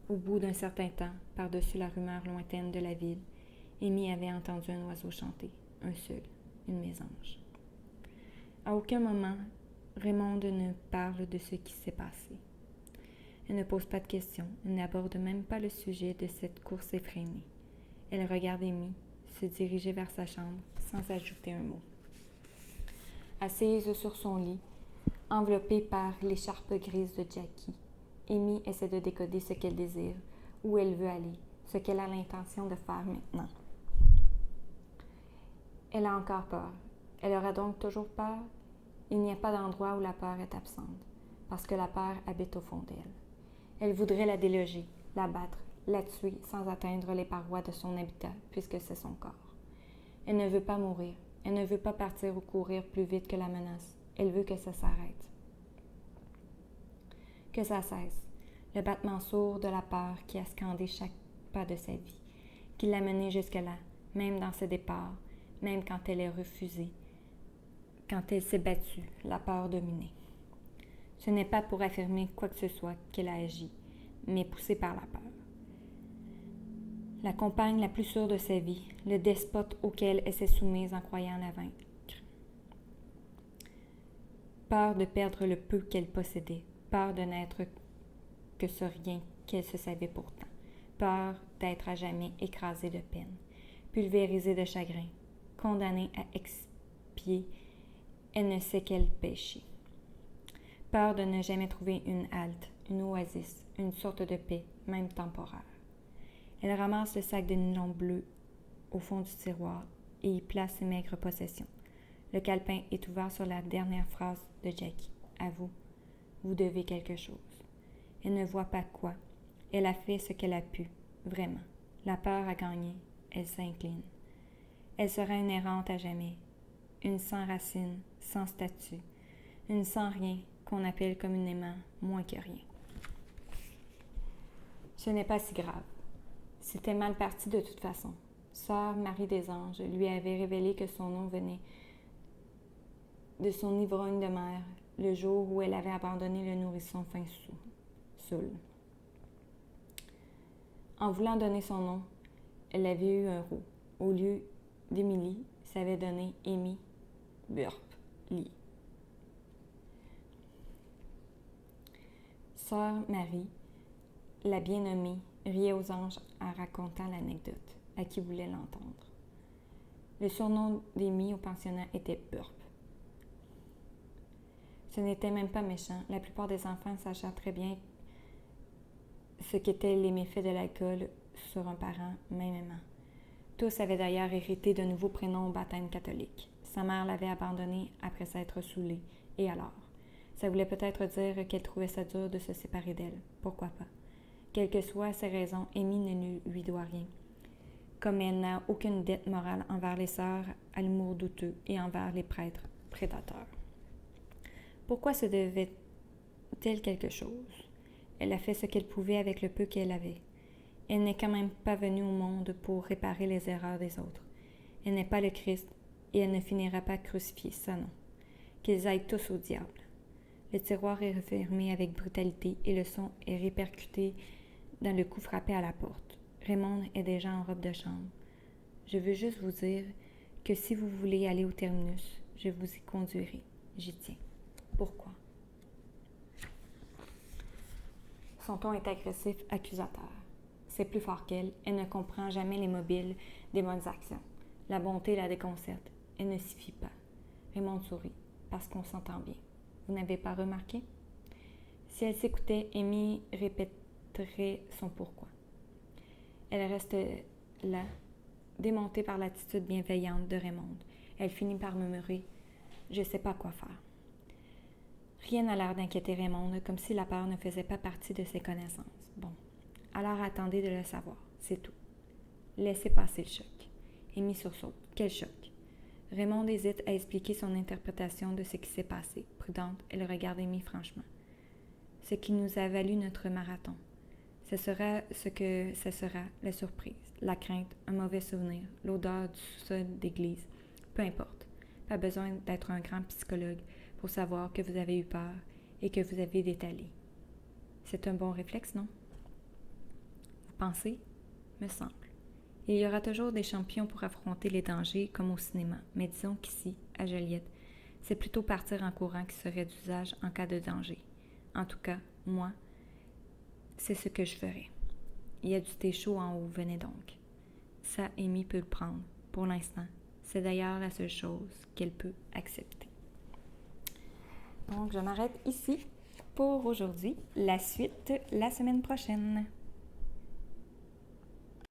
Au bout d'un certain temps, par-dessus la rumeur lointaine de la ville, Amy avait entendu un oiseau chanter, un seul, une mésange. À aucun moment, Raymonde ne parle de ce qui s'est passé. Elle ne pose pas de questions, elle n'aborde même pas le sujet de cette course effrénée. Elle regarde Amy se diriger vers sa chambre sans ajouter un mot. Assise sur son lit, enveloppée par l'écharpe grise de Jackie, Amy essaie de décoder ce qu'elle désire, où elle veut aller, ce qu'elle a l'intention de faire maintenant. Elle a encore peur. Elle aura donc toujours peur? Il n'y a pas d'endroit où la peur est absente, parce que la peur habite au fond d'elle. Elle voudrait la déloger, la battre, la tuer sans atteindre les parois de son habitat, puisque c'est son corps. Elle ne veut pas mourir. Elle ne veut pas partir ou courir plus vite que la menace. Elle veut que ça s'arrête. Que ça cesse. Le battement sourd de la peur qui a scandé chaque pas de sa vie, qui l'a menée jusque-là, même dans ses départs, même quand elle est refusée, quand elle s'est battue, la peur dominée. Ce n'est pas pour affirmer quoi que ce soit qu'elle a agi, mais poussée par la peur. la compagne la plus sûre de sa vie, le despote auquel elle s'est soumise en croyant la vaincre. Peur de perdre le peu qu'elle possédait, peur de n'être que ce rien qu'elle se savait pourtant, peur d'être à jamais écrasée de peine, pulvérisée de chagrin, condamnée à expier elle ne sait quel péché. Peur de ne jamais trouver une halte, une oasis, une sorte de paix, même temporaire. Elle ramasse le sac de nylon bleu au fond du tiroir et y place ses maigres possessions. Le calepin est ouvert sur la dernière phrase de Jackie. À vous, vous devez quelque chose. Elle ne voit pas quoi. Elle a fait ce qu'elle a pu, vraiment. La peur a gagné. Elle s'incline. Elle sera une errante à jamais, une sans racines, sans statut, une sans rien qu'on appelle communément moins que rien. Ce n'est pas si grave. C'était mal parti de toute façon. Sœur Marie des Anges lui avait révélé que son nom venait de son ivrogne de mère, le jour où elle avait abandonné le nourrisson fin saoul. En voulant donner son nom, elle avait eu un roux. Au lieu d'Émilie, ça avait donné Amy Burp-Lee. Sœur Marie, la bien nommée, riait aux anges en racontant l'anecdote à qui voulait l'entendre. Le surnom d'Amy au pensionnat était Burp. Ce n'était même pas méchant. La plupart des enfants sachant très bien ce qu'étaient les méfaits de l'alcool sur un parent, même aimant. Tous avaient d'ailleurs hérité de nouveaux prénoms au baptême catholique. Sa mère l'avait abandonné après s'être saoulée. Et alors? Ça voulait peut-être dire qu'elle trouvait ça dur de se séparer d'elle. Pourquoi pas? Quelles que soient ses raisons, Amy ne lui doit rien. Comme elle n'a aucune dette morale envers les sœurs à l'humour douteux et envers les prêtres prédateurs. Pourquoi se devait-elle quelque chose? Elle a fait ce qu'elle pouvait avec le peu qu'elle avait. Elle n'est quand même pas venue au monde pour réparer les erreurs des autres. Elle n'est pas le Christ et elle ne finira pas crucifiée, ça non. Qu'ils aillent tous au diable. Le tiroir est refermé avec brutalité et le son est répercuté dans le coup frappé à la porte. Raymond est déjà en robe de chambre. Je veux juste vous dire que si vous voulez aller au terminus, je vous y conduirai. J'y tiens. Pourquoi? Son ton est agressif, accusateur. C'est plus fort qu'elle. Elle ne comprend jamais les mobiles des bonnes actions. La bonté la déconcerte. Elle ne s'y fie pas. Raymond sourit, parce qu'on s'entend bien. Vous n'avez pas remarqué? Si elle s'écoutait, Amy répéterait son pourquoi. Elle reste là, démontée par l'attitude bienveillante de Raymond. Elle finit par murmurer « Je ne sais pas quoi faire ». Rien n'a l'air d'inquiéter Raymond, comme si la peur ne faisait pas partie de ses connaissances. Bon, alors attendez de le savoir, c'est tout. Laissez passer le choc. Amy sursaute. Quel choc? Raymond hésite à expliquer son interprétation de ce qui s'est passé. Prudente, elle regarde Amy franchement. Ce qui nous a valu notre marathon. Ce sera ce que ce sera, la surprise, la crainte, un mauvais souvenir, l'odeur du sous-sol d'église. Peu importe. Pas besoin d'être un grand psychologue pour savoir que vous avez eu peur et que vous avez détalé. C'est un bon réflexe, non? Vous pensez? Me semble. Il y aura toujours des champions pour affronter les dangers comme au cinéma, mais disons qu'ici, à Joliette, c'est plutôt partir en courant qui serait d'usage en cas de danger. En tout cas, moi, c'est ce que je ferais. Il y a du thé chaud en haut, venez donc. Ça, Amy peut le prendre, pour l'instant. C'est d'ailleurs la seule chose qu'elle peut accepter. Donc, je m'arrête ici pour aujourd'hui. La suite, la semaine prochaine.